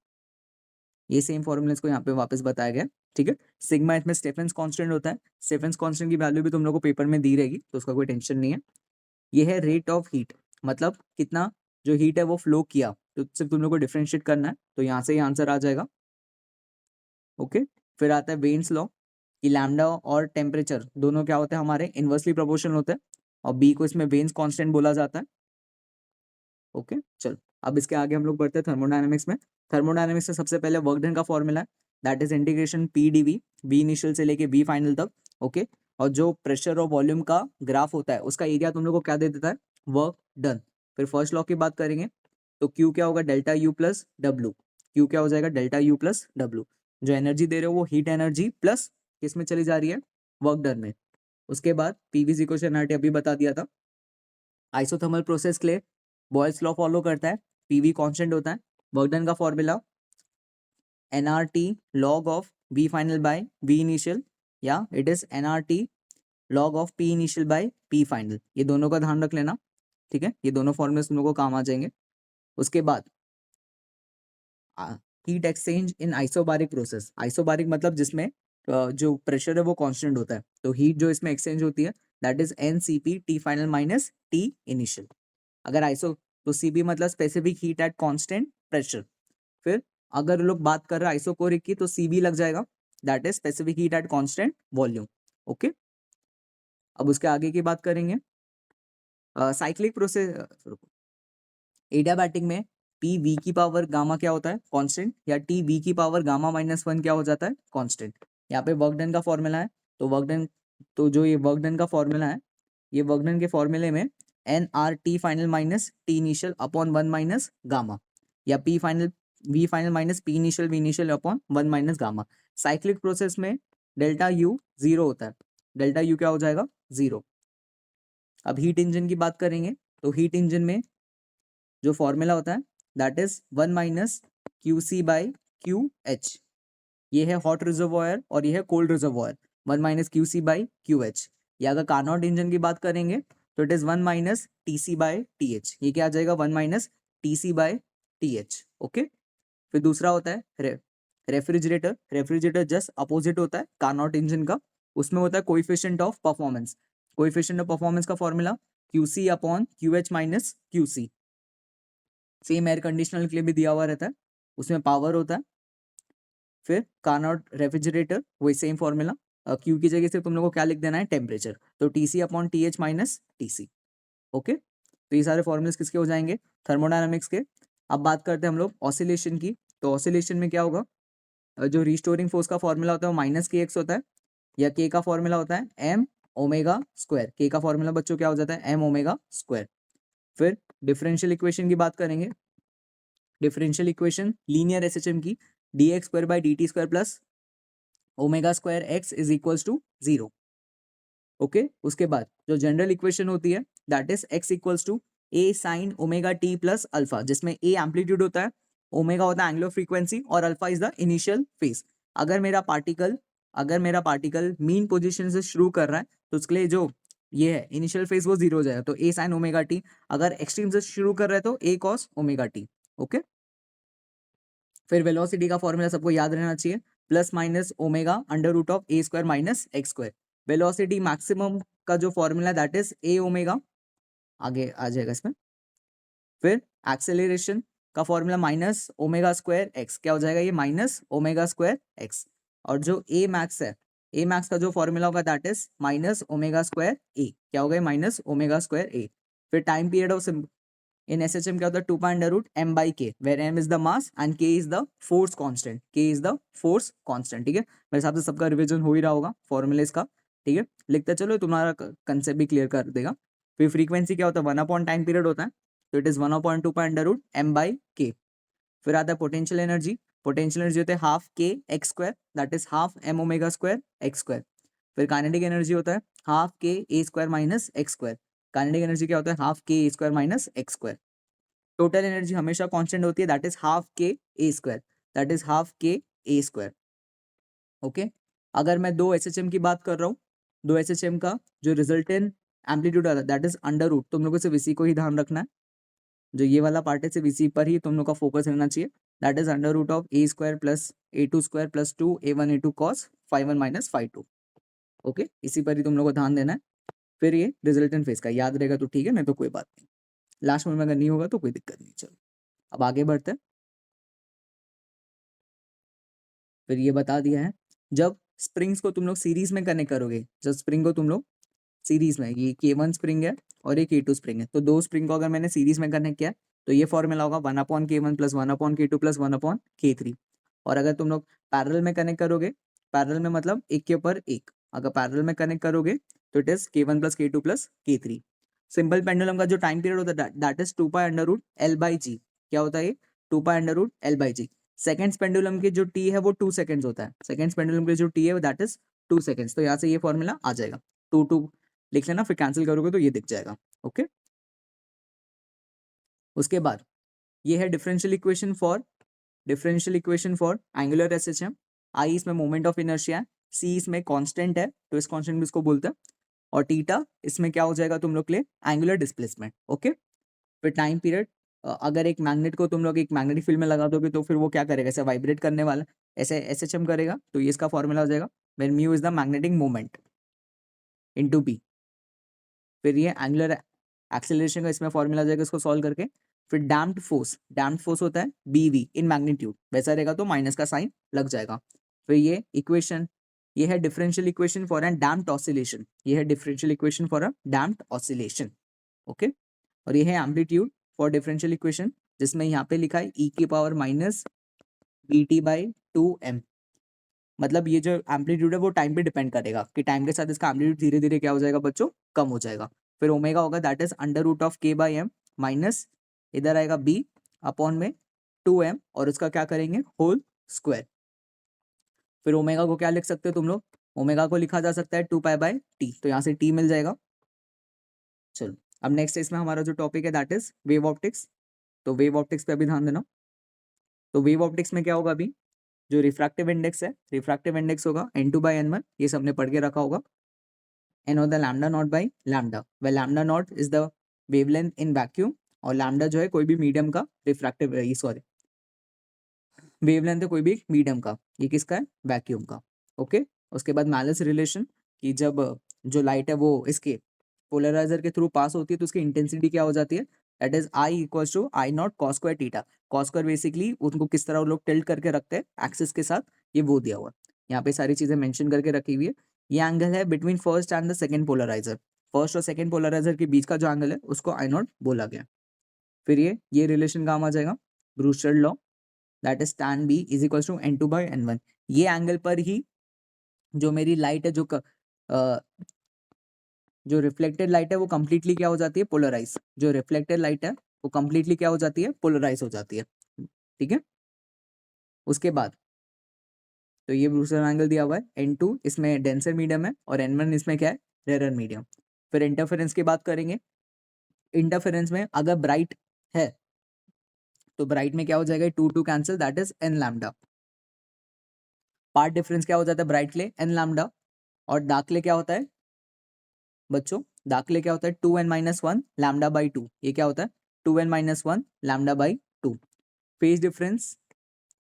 ये सेम फॉर्मूला इसको यहाँ पे वापस बताया गया। ठीक है, सिग्मा इसमें स्टेफेंस कांस्टेंट होता है, स्टेफेंस कांस्टेंट की वैल्यू भी तुम लोग को पेपर में दी रहेगी, तो उसका कोई टेंशन नहीं है। ये है रेट ऑफ हीट, मतलब कितना जो हीट है वो फ्लो किया, तो सिर्फ तुम लोग को डिफरेंशिएट करना है, तो यहाँ से ही आंसर आ जाएगा। ओके, फिर आता है वेन्स लॉ, कि लैम्डा और टेम्परेचर दोनों क्या होते हैं हमारे, इनवर्सली प्रोपोर्शनल होते हैं, और बी को इसमें वेन्स कांस्टेंट बोला जाता है। ओके, चलो अब इसके आगे हम लोग बढ़ते हैं थर्मोडायनेमिक्स में। थर्मोडायनेमिक्स में सबसे पहले वर्क डन का फॉर्मूला है, that is integration P DV, B initial से लेके बी फाइनल तक। ओके, और जो प्रेशर और वॉल्यूम का ग्राफ होता है उसका एरिया तुम लोग को क्या दे देता है, वर्क डन। फिर फर्स्ट लॉ की बात करेंगे तो क्यू क्या होगा, delta U plus W. Q क्या हो जाएगा, डेल्टा यू प्लस डब्ल्यू। जो एनर्जी दे रहे हो वो हीट एनर्जी प्लस किस में चली जा रही है, वर्क डन में। उसके बाद पीवी इक्वल टू एनआरटी अभी बता दिया था। आइसोथर्मल प्रोसेस के लिए बॉयल्स लॉ फॉलो करता है, पीवी कांस्टेंट होता है। वर्क डन का formula nRT log of v final by v initial, या it is nRT log of p initial by p final. ये दोनों का ध्यान रख लेना। ठीक है, ये दोनों फॉर्मूले तुम लोग को काम आ जाएंगे। उसके बाद हीट एक्सचेंज इन आइसोबारिक प्रोसेस। आइसोबारिक मतलब जिसमें जो प्रेशर है वो कांस्टेंट होता है, तो हीट जो इसमें एक्सचेंज होती है that is NCP T final minus t initial. अगर आइसो तो सीपी मतलब specific heat at constant pressure. फिर अगर लोग बात कर रहे हैं आइसोकोरिक की तो सीबी लग जाएगा, that is specific heat at constant volume. Okay, अब उसके आगे की बात करेंगे साइक्लिक प्रोसेस। एडियाबैटिक में पी वी की पावर गामा क्या होता है, कांस्टेंट, या टी वी की पावर गामा माइनस 1 क्या हो जाता है, कांस्टेंट। यहाँ पे वर्क डन का फॉर्मूला है, तो वर्क डन, तो जो ये वर्क डन का फॉर्मूला है, ये वर्क डन के फॉर्मूले में n r t final minus t initial upon 1 minus gamma, या p final v final minus p initial upon 1 minus gamma. Cyclic process में डेल्टा यू जीरो होता है, डेल्टा यू क्या हो जाएगा, जीरो। अब हीट इंजन की बात करेंगे तो हीट इंजन में जो फॉर्मूला होता है that is 1 minus Q C by Q H. ये है हॉट रिजर्वॉयर और ये है cold reservoir, 1 minus Q C by Q H. या अगर कार्नोट इंजन की बात करेंगे तो it is 1 minus T C by T H. ये क्या आ जाएगा, 1 minus T C by T H. Okay, फिर दूसरा होता है रेफ्रिजरेटर। रेफ्रिजरेटर जस्ट अपोजिट होता है कार्नोट इंजन का, उसमें होता है coefficient of performance. Coefficient of performance का formula q c upon q h minus Q c. Same air conditioner के लिए भी दिया हुआ रहता है, उसमें पावर होता है। फिर कार्नोट रेफ्रिजरेटर वही सेम फॉर्मूला, क्यू की जगह से तुम लोग को क्या लिख देना है, टेम्परेचर, तो T C upon T H minus T C. Okay, तो ये सारे फॉर्मूले किसके हो जाएंगे, थर्मोडायनामिक्स के। अब बात करते हैं हम लोग ऑसिलेशन की। तो ऑसिलेशन में क्या होगा, जो रिस्टोरिंग फोर्स का फॉर्मूला होता है वो माइनस के एक्स होता है, या के का फॉर्मूला होता है एम ओमेगा स्क्वायर। के का फॉर्मूला बच्चों क्या हो जाता है, एम ओमेगा स्क्वायर। फिर डिफरेंशियल इक्वेशन की बात करेंगे। डिफरेंशियल इक्वेशन लीनियर एसएचएम की, D X square by D T square plus omega square X is equals to 0। Okay, उसके बाद जो जनरल इक्वेशन होती है that is X equals to A sine omega T plus alpha, जिसमें A amplitude होता है, omega होता है एंगुलर फ्रीक्वेंसी और alpha is the initial phase. अगर मेरा पार्टिकल मीन पोजीशन से शुरू कर रहा है तो उसके लिए जो ये है इनिशियल फेज वो 0 हो जाएगा, तो ए साइन ओमेगा टी। अगर एक्सट्रीम से शुरू कर रहा है तो A cos omega T. Okay, फिर वेलोसिटी का फॉर्मूला सबको याद रहना चाहिए, plus minus omega under root of A square minus x square. Velocity maximum का जो formula that is A omega, आगे आ जाएगा इसमें। फिर एक्सेलरेशन का formula minus omega square X, क्या हो जाएगा ये माइनस ओमेगा स्क्वायर एक्स। और जो ए मैक्स है, ए मैक्स का जो फॉर्मूला होगा that is minus omega square a, क्या होगा माइनस ओमेगा स्क्वायर ए। फिर time period of in SHM क्या होता है, 2 pi under root M by k, where m is the mass and k is the force constant. K is the force constant. ठीक है, मेरे हिसाब से सबका रिवीजन हो ही रहा होगा फॉर्मूले इसका। ठीक है, लिखते चलो, तुम्हारा कंसेप्ट भी क्लियर कर देगा। फिर फ्रीक्वेंसी क्या होता है, 1 अपॉन टाइम पीरियड होता है, तो it is 1 upon 2 pi under root M by K. फिर आता है पोटेंशियल एनर्जी। पोटेंशियल एनर्जी होता है half k x square, that is half m omega square x square. फिर काइनेटिक एनर्जी होता है half k a square minus x square. Kinetic energy क्या होता है, half k a square minus x square. Total energy हमेशा constant होती है, that is half k a square, that is half k a square. Okay, अगर मैं दो SHM की बात कर रहा हूँ, दो एसएचएम का जो रिजल्टेंट एम्पलीट्यूड आता है दैट इज अंडर रूट, तुम लोगों से इसी को ही ध्यान रखना है, जो ये वाला पार्ट है सिर्फ इसी पर ही तुम लोग का फोकस रहना चाहिए। That is under root of A square plus A two square plus 2 A one A two cos 5 1 minus 5 2। Okay, इसी पर ही तुम लोग को ध्यान देना है। फिर ये रिजल्टेंट फेज का याद रहेगा तो ठीक है, नहीं तो कोई बात नहीं, लास्ट में अगर नहीं होगा तो कोई दिक्कत नहीं। चलो अब आगे बढ़ते हैं। फिर ये बता दिया है, जब स्प्रिंग्स को तुम लोग सीरीज में कनेक्ट करोगे, जब स्प्रिंग को तुम लोग सीरीज में, ये K1 स्प्रिंग है और ये K2 स्प्रिंग है, तो दो स्प्रिंग को अगर मैंने सीरीज में कनेक्ट किया तो ये फॉर्मूला होगा 1 upon K1 plus 1 upon K2 plus 1 upon K3। और अगर तुम लोग पैरेलल में कनेक्ट करोगे, पैरेलल में मतलब एक के ऊपर एक, अगर पैरेलल में कनेक्ट करोगे तो it is K1 plus K2 plus K3। Simple pendulum का जो टाइम पीरियड होता है that is 2 pi under root l by g. क्या होता है ये, 2 pi under root l by g. Seconds pendulum की जो टी है वो 2 सेकंड्स होता है, सेकेंड्स पेंडुलम की जो टी है दैट इज 2 सेकंड्स। तो यहाँ से ये फॉर्मूला आ जाएगा, 2 2 लिख लेना, फिर कैंसिल करोगे तो ये दिख जाएगा। ओके, उसके बाद ये है differential equation for angular SHM. I इसमें मोमेंट ऑफ इनर्शिया है, सी इसमें कांस्टेंट है तो इस कांस्टेंट भी इसको बोलते हैं, और थीटा इसमें क्या हो जाएगा तुम लोग के लिए एंगुलर डिस्प्लेसमेंट। ओके, फिर टाइम पीरियड, अगर एक मैग्नेट को तुम लोग एक मैग्नेटिक फील्ड में लगा दोगे तो फिर वो क्या करेगा, ऐसे वाइब्रेट करने वाला, ऐसे एसएचएम करेगा, तो ये इसका फॉर्मूला हो जाएगा when mu is the magnetic moment into B. फिर ये एंगुलर एक्सेलरेशन का इसमें फॉर्मूला जाएगा इसको सॉल्व करके। फिर डैम्प्ड फोर्स होता है बीवी इन मैग्नीट्यूड, वैसा रहेगा तो माइनस का साइन लग जाएगा। फिर ये इक्वेशन, ये है differential equation for an damped oscillation, ये है differential equation for a damped oscillation. Okay, और ये है एम्पलीट्यूड फॉर डिफरेंशियल इक्वेशन, जिसमें यहाँ पे लिखा है ई की power minus B T by 2m। मतलब ये जो एम्पलीट्यूड है वो टाइम पे डिपेंड करेगा कि टाइम के साथ इसका एम्पलीट्यूड धीरे धीरे क्या हो जाएगा बच्चों, कम हो जाएगा। फिर ओमेगा होगा that is under root of K by M minus, इधर आएगा बी अपॉन में 2m, और उसका क्या करेंगे होल स्क्वायर। फिर ओमेगा को क्या लिख सकते हो तुम लोग, ओमेगा को लिखा जा सकता है 2 पाई बाई टी, तो यहाँ से टी मिल जाएगा। चलो अब नेक्स्ट इसमें हमारा जो टॉपिक है दैट इज वेव ऑप्टिक्स। तो वेव ऑप्टिक्स पे अभी ध्यान देना। तो वेव ऑप्टिक्स में क्या होगा, अभी जो रिफ्रैक्टिव इंडेक्स है, रिफ्रैक्टिव इंडेक्स होगा n2 बाई n1, ये सबने पढ़ के रखा होगा। n होता है lambda naught by lambda, way lambda naught is the wavelength in vacuum, और लैम्डा जो है कोई भी मीडियम का रिफ्रैक्टिव, सॉरी वेवलेंथ है कोई भी मीडियम का, ये किसका है, वैक्यूम का। ओके, उसके बाद मैलस रिलेशन, कि जब जो लाइट है वो इसके पोलराइजर के थ्रू पास होती है तो उसकी इंटेंसिटी क्या हो जाती है, that is I equals to I naught cos square theta. Cos square basically उनको किस तरह वो लोग टिल्ट करके रखते हैं एक्सिस के साथ, ये वो दिया हुआ है यहाँ पे, सारी चीजें मेंशन करके रखी हुई है। ये एंगल है between first and the second polariser, first और सेकंड पोलराइजर के बीच का जो एंगल है उसको आई नॉट बोला गया। फिर ये रिलेशन काम आ जाएगा, Brewster law, that is tan b is equal to n2 बाई n1। ये एंगल पर ही जो मेरी लाइट है, जो रिफ्लेक्टेड लाइट है वो कंप्लीटली क्या हो जाती है, पोलराइज। जो रिफ्लेक्टेड लाइट है वो कंप्लीटली क्या हो जाती है, पोलराइज हो जाती है। ठीक है, उसके बाद तो ये ब्रूस्टर एंगल दिया हुआ है, n2 इसमें डेंसर मीडियम है और n1 इसमें क्या है, रेयर मीडियम। फिर इंटरफेरेंस की बात करेंगे। इंटरफेरेंस में अगर ब्राइट है तो ब्राइट में क्या हो जाएगा, 2 cancel, that is n lambda. Path difference क्या हो जाता है ब्राइट के लिए, n लैम्डा, और डार्क के लिए क्या होता है बच्चों, डार्क के लिए क्या होता है 2n-1 लैम्डा बाई 2। ये क्या होता है 2n-1 lambda by 2। Phase difference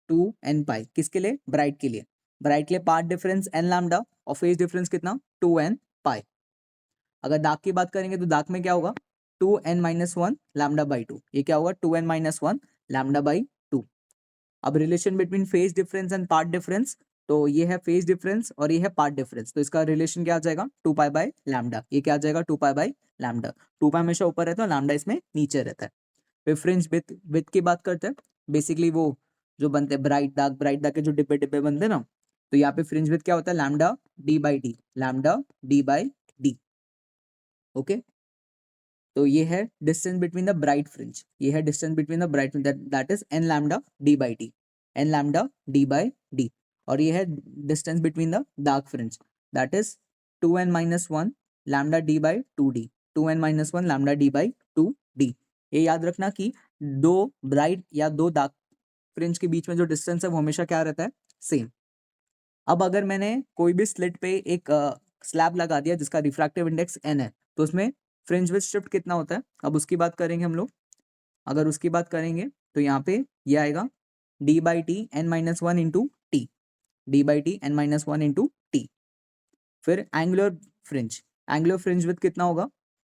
2n पाई, किसके लिए, ब्राइट के लिए। ब्राइट के लिए पार्ट डिफरेंस n लैम्डा और फेज डिफरेंस कितना 2n पाई। अगर डार्क की बात करेंगे तो डार्क में क्या होगा 2n-1 लैम्डा बाई 2। ये क्या होगा 2n-1 लैम्डा बाई 2। अब relation between phase difference and path difference, तो ये है फेज डिफरेंस और ये है पार्ट डिफरेंस, तो इसका रिलेशन क्या आ जाएगा 2 पाई बाई लैम्डा। ये क्या आ जाएगा 2 पाई बाई लैम्डा। 2 पाई हमेशा ऊपर रहता है, लैम्डा इसमें नीचे रहता है। फिर फ्रिंज विथ की बात करते हैं। बेसिकली वो जो बनते हैं ब्राइट डार्क के जो डिब्बे डिब्बे बनते हैं ना, तो यहाँ पे फ्रिंज विथ क्या होता है lambda D by D, lambda D by D. Okay, तो ये है distance between the bright fringe, ये है distance between the bright fringe, that is N lambda D by D, N lambda D by D. और ये है distance between the dark fringe, that is 2n-1 lambda D by 2d, 2n-1 lambda D by 2d। ये याद रखना कि दो bright या दो डार्क फ्रिंज के बीच में जो डिस्टेंस है वो हमेशा क्या रहता है, सेम। अब अगर मैंने कोई भी स्लिट पे एक स्लैब लगा दिया जिसका रिफ्रैक्टिव इंडेक्स n है, तो उसमें फ्रिंज विथ शिफ्ट कितना होता है, अब उसकी बात करेंगे हम लोग। अगर उसकी बात करेंगे तो यहाँ पे ये आएगा D by T n-1 into T, D by T n-1 into T. फिर एंगुलर फ्रिंज विथ कितना होगा,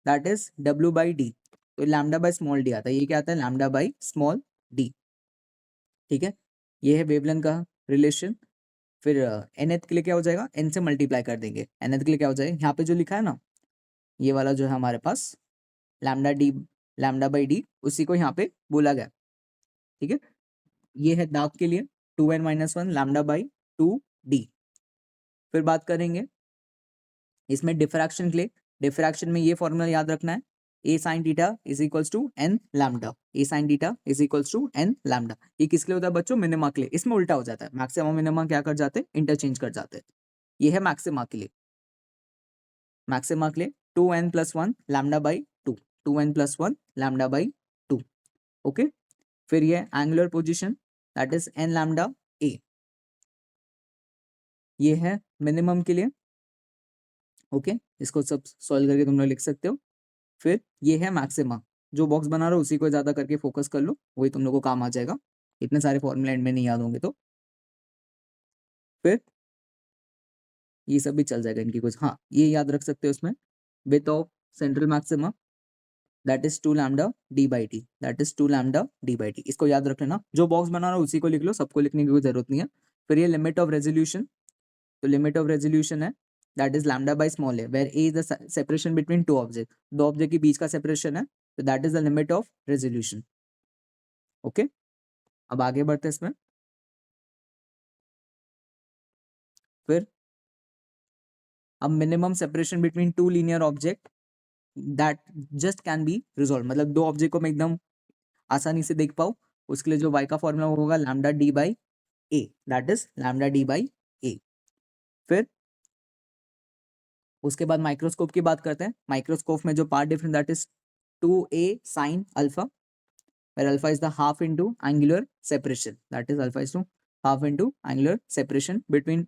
that is w by D, तो लैम्डा बाई स्मॉल डी आता है, ये क्या आता है लैम्डा बाई स्मॉल डी। ठीक है, ये है वेवलेंथ का रिलेशन। फिर nth के लिए क्या हो जाएगा, n से मल्टीप्लाई कर देंगे, nth के लिए क्या हो जाएगा, यहाँ पे जो लिखा है ना ये वाला जो है हमारे पास lambda d, lambda by d, उसी को यहाँ पे बोला गया। ठीक है, ये है डार्क के लिए 2n-1 लैम्डा बाई 2d। फिर बात करेंगे इसमें डिफ्रैक्शन के लिए। डिफ्रैक्शन में ये फॉर्मूला याद रखना है, a sin theta is equals to n lambda, a sin theta is equals to n lambda. ये किसके लिए होता है बच्चों, मिनिमा के लिए। इसमें उल्टा हो जाता है, मैक्सिमा मिनिमा क्या कर जाते हैं, इंटरचेंज कर जाते हैं। ये है मैक्सिमा के लिए, मैक्सिमा के लिए 2n+1 lambda by 2, 2n+1 lambda by 2। Okay, फिर ये angular position that is n lambda a, ये है मिनिमम के लिए। ओके, इसको सब सॉल्व करके तुम लोग लिख सकते हो। फिर ये है मैक्सिमा, जो बॉक्स बना रहा हो उसी को ज्यादा करके फोकस कर लो, वही तुम लोग को काम आ जाएगा। इतने सारे फॉर्मूले एंड में नहीं याद होंगे तो फिर ये सब भी चल जाएगा इनकी कुछ। हाँ, ये याद रख सकते हो इसमें, width of central maxima that is 2 lambda D by T, that is 2 lambda D by T. इसको याद रख लेना, जो बॉक्स बना रहा हो उसी को लिख लो, सबको लिखने की कोई जरूरत नहीं है। फिर ये लिमिट ऑफ रेजोल्यूशन, तो लिमिट ऑफ रेजोल्यूशन है that is lambda by small A, where A is the separation between two object, दो ऑब्जेक्ट के बीच का सेपरेशन है, तो that is the limit of resolution. Okay, अब आगे बढ़ते हैं इसमें। फिर अब minimum separation between two linear object that just can be resolve, मतलब दो ऑब्जेक्ट को मैं एकदम आसानी से देख पाऊँ, उसके लिए जो y का फॉर्मूला होगा lambda D by a, that is lambda D by a. फिर उसके बाद माइक्रोस्कोप की बात करते हैं। माइक्रोस्कोप में जो path difference that is 2a sin alpha, where alpha is the half into angular separation, that is alpha is to half into angular separation between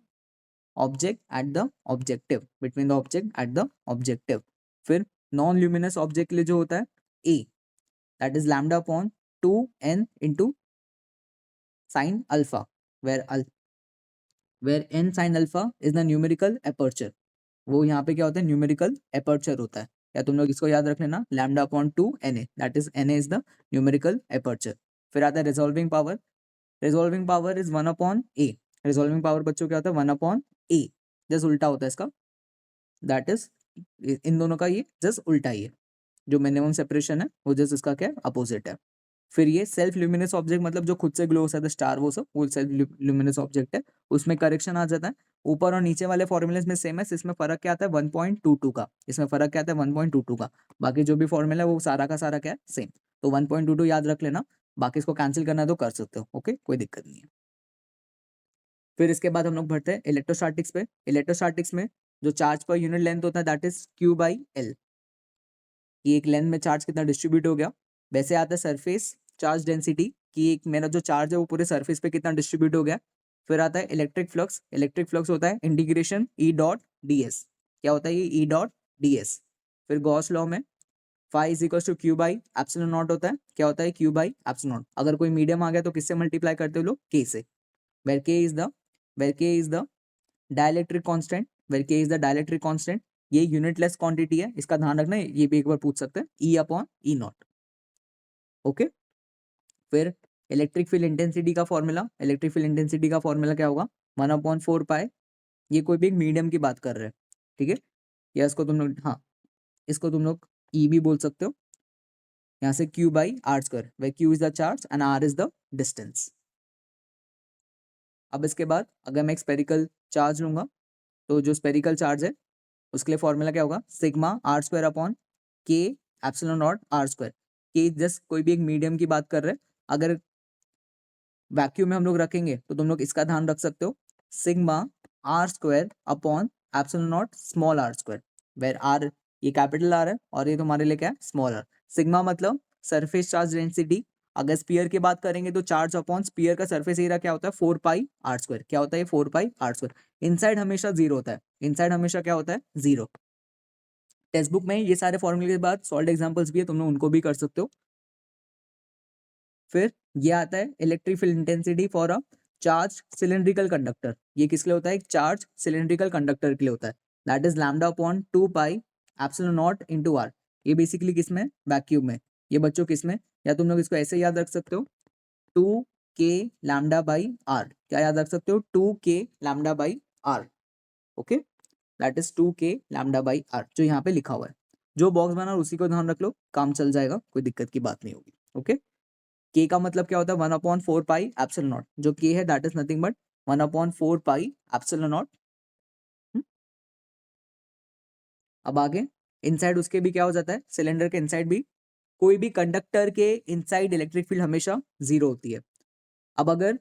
object at the objective, between the object at the objective। फिर non luminous object के लिए जो होता है a, that is lambda upon 2n into sin alpha, where n sin alpha is the numerical aperture। वो यहाँ पे क्या होता है, न्यूमेरिकल एपर्चर होता है, या तुम लोग इसको याद रख लेना lambda upon 2 na, that is na is the numerical aperture. फिर आता है resolving power, resolving power is 1 upon A. Resolving power बच्चों क्या होता है 1 अपॉन ए, जस्ट उल्टा होता है इसका, दैट इज इन दोनों का ये जस्ट उल्टा ही है, जो मिनिमम सेपरेशन है वो जस्ट इसका क्या है अपोजिट है। फिर ये सेल्फ ल्यूमिनस ऑब्जेक्ट मतलब जो खुद से ग्लो हो सकता है, स्टार वो सब, वो सेल्फ ल्यूमिनस ऑब्जेक्ट है, उसमें करेक्शन आ जाता है। ऊपर और नीचे वाले फॉर्मूलेस में सेम है, इसमें फर्क क्या आता है 1.22 का, इसमें फर्क क्या आता है 1.22 का। बाकी जो भी फॉर्मूला है वो सारा का सारा क्या है सेम, तो 1.22 याद रख लेना, बाकी इसको कैंसिल करना है तो कर सकते हो, ओके कोई दिक्कत नहीं है। फिर इसके बाद हम लोग बढ़ते हैं इलेक्ट्रोस्टैटिक्स पे। इलेक्ट्रोस्टैटिक्स में जो चार्ज पर यूनिट लेंथ होता है that is Q by L, कि एक लेंथ में चार्ज कितना डिस्ट्रीब्यूट हो गया। वैसे आता है सरफेस चार्ज डेंसिटी, कि एक मेरा जो चार्ज है वो पूरे सरफेस पे कितना डिस्ट्रीब्यूट हो गया। फिर आता है इलेक्ट्रिक फ्लक्स, इलेक्ट्रिक फ्लक्स होता है integration E dot D S, क्या होता है ये E डॉट डी एस। फिर गॉस लॉ में phi is equal to Q by epsilon naught होता है, क्या होता है क्यू बाई एप्सिलॉन नॉट। अगर कोई मीडियम आ गया तो किससे मल्टीप्लाई करते हो लोग, के से, where K is the dielectric constant, where K is the dielectric constant, ये यूनिटलेस क्वांटिटी है, इसका ध्यान रखना, ये भी एक बार पूछ सकते हैं, ई अपॉन ई नॉट, ओके। फिर इलेक्ट्रिक फील्ड इंटेंसिटी का फॉर्मूला, इलेक्ट्रिक फील्ड इंटेंसिटी का फॉर्मूला क्या होगा 1/4 पाई, ये कोई भी एक मीडियम की बात कर रहे हैं, ठीक है, या इसको तुम लोग, हाँ इसको तुम लोग ई भी बोल सकते हो, यहाँ से Q by are square, where Q is the charge and R is the distance. अब इसके बाद अगर मैं एक स्पेरिकल चार्ज लूंगा, तो जो स्पेरिकल चार्ज है उसके लिए फॉर्मूला क्या होगा सिग्मा आर स्क्वायर अपॉन के एप्सिलॉन नॉट आर स्क्वायर। के जस्ट कोई भी एक मीडियम की बात कर रहे हैं, अगर वैक्यूम में हम लोग रखेंगे तो तुम लोग इसका ध्यान रख सकते हो, sigma R square upon epsilon naught small R square, where R ये कैपिटल आर है और ये तुम्हारे लिए क्या है स्मॉल आर। सिग्मा मतलब सरफेस चार्ज डेंसिटी, अगर स्पीयर की बात करेंगे तो चार्ज अपॉन स्पीयर का सरफेस एरिया क्या होता है 4 पाई आर स्क्वायर, क्या होता है 4 पाई आर स्क्वायर। इनसाइड हमेशा जीरो होता है, इनसाइड हमेशा क्या होता है जीरो। टेक्स्ट बुक में ये सारे फॉर्मूले के बाद सॉल्ड एग्जांपल्स भी है, तुम लोग उनको भी कर सकते हो। फिर ये आता है electric field intensity for a charge cylindrical conductor, ये किसके लिए होता है एक चार्ज सिलेंड्रिकल कंडक्टर के लिए होता है, that is lambda upon 2 pi epsilon naught into R. ये बेसिकली किसमें वैक्यूम में, ये बच्चों किसमें, या तुम लोग इसको ऐसे याद रख सकते हो 2k लैम्डा बाई आर, क्या याद रख सकते हो 2k lambda by R, okay that is 2k lambda by R, जो यहाँ पे लिखा हुआ है। जो बॉक्स बना उसी को ध्यान रख लो, काम चल जाएगा, कोई दिक्कत की बात नहीं होगी, ओके। के का मतलब क्या होता है 1/4 पाई एप्सिलॉन नॉट, जो के है that is nothing but 1/4 pi epsilon not. अब आगे इनसाइड उसके भी क्या हो जाता है, सिलेंडर के इनसाइड भी, कोई भी कंडक्टर के इनसाइड इलेक्ट्रिक फील्ड हमेशा जीरो होती है। अब अगर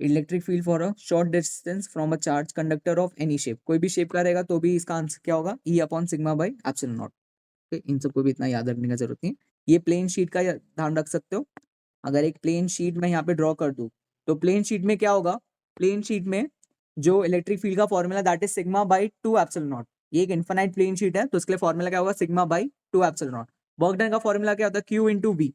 electric field for a short distance from a charge conductor of any shape, कोई भी शेप का रहेगा तो भी इसका आंसर क्या होगा e upon sigma by epsilon naught, इन सबको भी इतना याद रखने की जरूरत नहीं है। ये प्लेन शीट का ध्यान रख सकते हो, अगर एक प्लेन शीट में यहाँ पे ड्रॉ कर दूं तो प्लेन शीट में क्या होगा, प्लेन शीट में जो इलेक्ट्रिक फील्ड का formula that is sigma by 2 epsilon not, ये एक इनफाइनाइट प्लेन शीट है तो इसके लिए फॉर्मूला क्या होगा sigma by 2 epsilon not. Work done का फॉर्मूला क्या होता है क्यू इंटू वी,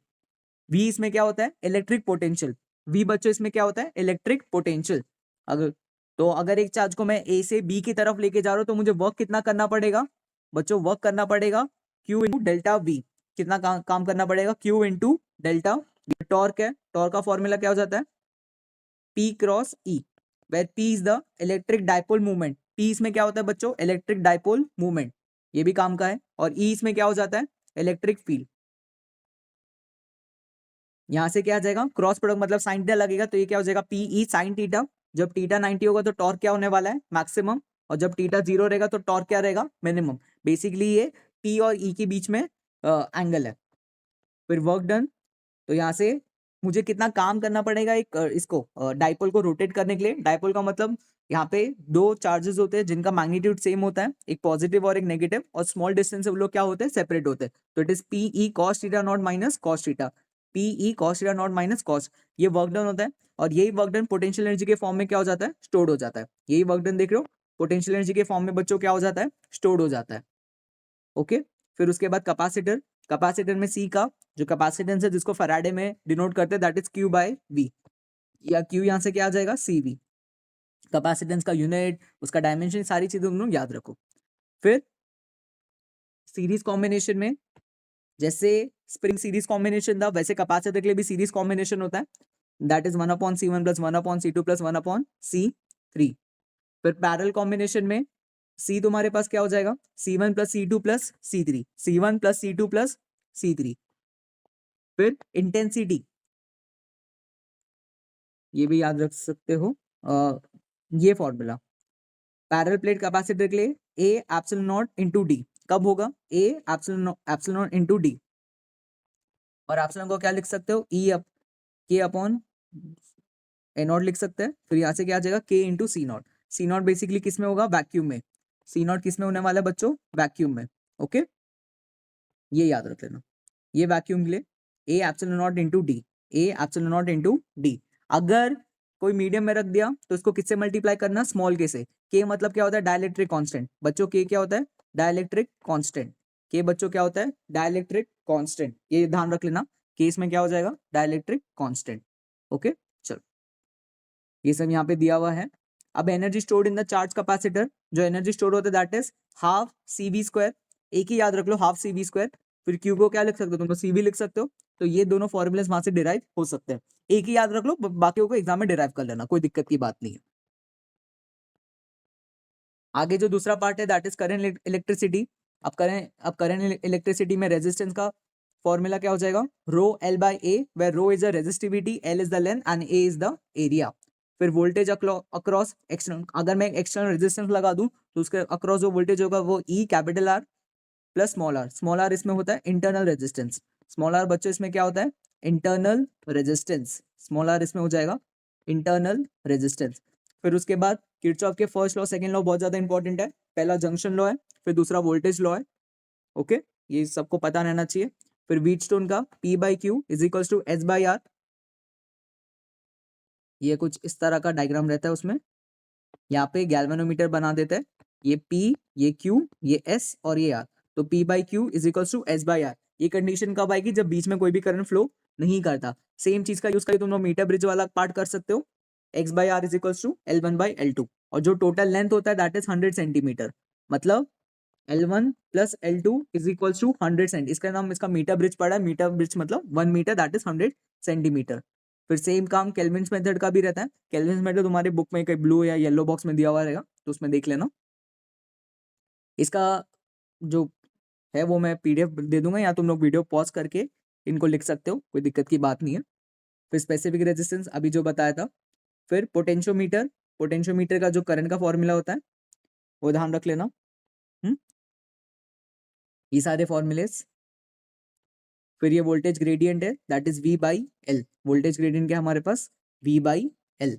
वी इसमें क्या होता है इलेक्ट्रिक पोटेंशियल, वी बच्चों इसमें क्या होता है इलेक्ट्रिक पोटेंशियल। अगर तो अगर एक चार्ज को मैं ए से बी की तरफ लेके जा रहा हूँ तो मुझे वर्क कितना करना पड़ेगा बच्चों, वर्क करना पड़ेगा क्यू इंटू डेल्टा वी, कितना काम करना पड़ेगा क्यू इंटू डेल्टा। टॉर्क है, टॉर्क का फॉर्मूला क्या हो जाता है P cross E, where P is the electric dipole movement, P इसमें क्या होता है बच्चों इलेक्ट्रिक डाइपोल मूवमेंट, ये भी काम का है, और ई इसमें क्या हो जाता है इलेक्ट्रिक फील्ड। यहाँ से क्या आ जाएगा क्रॉस प्रोडक्ट मतलब साइन थीटा लगेगा तो ये क्या हो जाएगा पी ई साइन थीटा, जब थीटा 90 होगा तो टॉर्क क्या होने वाला है मैक्सिमम, और जब थीटा 0 रहेगा तो टॉर्क क्या रहेगा मिनिमम। बेसिकली ये पी और ई के बीच में एंगल है। फिर वर्क डन, तो यहाँ से मुझे कितना काम करना पड़ेगा एक इसको डाइपोल को रोटेट करने के लिए। डाइपोल का मतलब यहाँ पे दो चार्जेस होते हैं जिनका मैग्नीट्यूड सेम होता है, एक पॉजिटिव और एक नेगेटिव, और स्मॉल डिस्टेंस से वो लोग क्या होते हैं सेपरेट होते हैं, तो it is P E cos theta naught minus cos theta, P E cos theta naught minus cos, ये वर्क डन होता है। और यही वर्क डन पोटेंशियल एनर्जी के फॉर्म में क्या हो जाता है स्टोर्ड हो जाता है, यही वर्क डन देख रहे हो पोटेंशियल एनर्जी के फॉर्म में बच्चों क्या हो जाता है स्टोर्ड हो जाता है, ओके। फिर उसके बाद कैपेसिटर, कैपेसिटर में सी का जो कैपेसिटेंस है जिसको फैराडे में डिनोट करते हैं that is Q by V, या क्यू यहाँ से क्या आ जाएगा सी वी, कैपेसिटेंस का यूनिट उसका डायमेंशन सारी चीजें तुम लोग याद रखो। फिर सीरीज कॉम्बिनेशन में जैसे स्प्रिंग सीरीज कॉम्बिनेशन था वैसे कैपेसिटर के लिए भी सीरीज कॉम्बिनेशन होता है, that is 1/C1 plus 1/C2 plus 1/C3। फिर पैरेलल कॉम्बिनेशन में सी तुम्हारे पास क्या हो जाएगा C1 plus C2 plus C3, C1 plus C2 plus C3, फिर इंटेंसिटी, ये भी याद रख सकते हो। ये फॉर्मूला पैरेलल प्लेट कैपेसिटर के लिए A epsilon not into D कब होगा, A epsilon not into D, और एप्सिलॉन को क्या लिख सकते हो, ई अप के अपॉन ए नॉट लिख सकते हैं। फिर यहाँ से क्या आ जाएगा, K into C naught. C naught basically किस में होगा, वैक्यूम में। सी नॉट किस में होने वाला है बच्चों, वैक्यूम में। ओके, ये याद रख लेना। ये वैक्यूम के लिए A epsilon not into D, A epsilon not into D. अगर कोई मीडियम में रख दिया तो इसको किससे मल्टीप्लाई करना, स्मॉल के से। के मतलब क्या होता है, डाइलेक्ट्रिक कांस्टेंट। बच्चों के क्या होता है, डाइलेक्ट्रिक कांस्टेंट। के बच्चों क्या होता है, डाइलेक्ट्रिक कांस्टेंट। ये ध्यान रख लेना, केस में क्या हो जाएगा, डाइलेक्ट्रिक कांस्टेंट। ओके, चलो ये सब यहाँ पे दिया हुआ है। अब energy stored in the charge capacitor, जो एनर्जी स्टोर होता है that is half C V square. एक ही याद रख लो, हाफ सी वी स्क्वायर। फिर क्यू को क्या लिख सकते हो, तुम तो सी वी लिख सकते हो। तो ये दोनों फॉर्मूलेस वहां से डिराइव हो सकते हैं। एक ही याद रख लो, बाकियों को एग्जाम में डिराइव कर लेना, कोई दिक्कत की बात नहीं है। आगे जो दूसरा पार्ट है दैट इज करंट इलेक्ट्रिसिटी। अब करंट इलेक्ट्रिसिटी में रेजिस्टेंस का फॉर्मूला क्या हो जाएगा, rho L by A, where rho is the resistivity, L is the length and A is the area. फिर वोल्टेज अक्रॉस एक्सटर्नल, अगर मैं एक्सटर्नल रेजिस्टेंस लगा दूं तो उसके अक्रॉस जो वोल्टेज होगा वो E capital R plus small R. Small R इसमें होता है इंटरनल रेजिस्टेंस। स्मॉल आर बच्चों इसमें क्या होता है, इंटरनल रेजिस्टेंस। स्मॉल आर इसमें हो जाएगा इंटरनल रेजिस्टेंस। फिर उसके बाद किरचॉफ के फर्स्ट लॉ सेकंड लॉ बहुत ज्यादा इंपॉर्टेंट है। पहला जंक्शन लॉ है, फिर दूसरा वोल्टेज लॉ है। ओके, ये सबको पता रहना चाहिए। फिर व्हीटस्टोन का P by Q is equals to H by R. ये कुछ इस तरह का डायग्राम रहता है उसमें। यहाँ पे गैल्वेनोमीटर बना देते हैं, ये P, ये Q, ये S और ये R। तो P by Q is equals to H by R. ये कंडीशन कब आएगी, जब बीच में कोई भी करंट फ्लो नहीं करता। सेम चीज का यूज करके तुम लोग मीटर ब्रिज वाला पार्ट कर सकते हो। X by R is equals to L1 by L2, और जो टोटल लेंथ होता है दैट इज 100 सेंटीमीटर। मतलब L1 plus L2 is equals to 100 cent. इसका नाम, इसका मीटर ब्रिज पड़ा है। मीटर ब्रिज मतलब 1 मीटर दैट इज 100 सेंटीमीटर। फिर सेम काम केल्विन्स मेथड का भी रहता है। केल्विन्स मेथड तुम्हारे बुक में कहीं ब्लू या येलो बॉक्स में दिया हुआ रहेगा, तो उसमें देख लेना। इसका जो है वो मैं पीडीएफ दे दूंगा, या तुम लोग वीडियो पॉज करके इनको लिख सकते हो, कोई दिक्कत की बात नहीं है। फिर स्पेसिफिक रेजिस्टेंस अभी जो बताया था। फिर पोटेंशियोमीटर, पोटेंशियोमीटर का जो करंट का फॉर्मूला होता है वो ध्यान रख लेना। ये सारे फॉर्मूलेस। फिर ये वोल्टेज ग्रेडियंट है that is V by L. Voltage gradient क्या हमारे पास, वी बाई एल।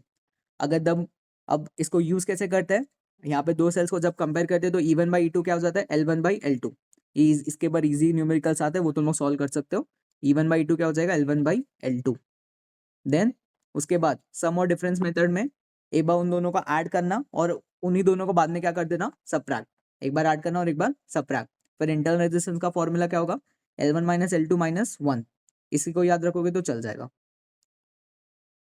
अगर दम, अब इसको यूज कैसे करते हैं, यहाँ पे दो सेल्स को जब कंपेयर करते हैं तो E1 बाई E2 क्या हो जाता है, L1 बाई L2। इसके ऊपर इजी न्यूमेरिकल्स आते हैं, वो तुम लोग सॉल्व कर सकते हो। E1 बाई E2 क्या हो जाएगा, L1 बाई L2। देन उसके बाद सम और डिफरेंस मेथड में एक बार उन दोनों को ऐड करना और उन्हीं दोनों को बाद में क्या कर देना, सबट्रैक्ट। एक बार ऐड करना और एक बार सबट्रैक्ट। फिर इंटरनल रेजिस्टेंस का फॉर्मूला क्या होगा, L1 माइनस L2 माइनस 1। इसी को याद रखोगे तो चल जाएगा,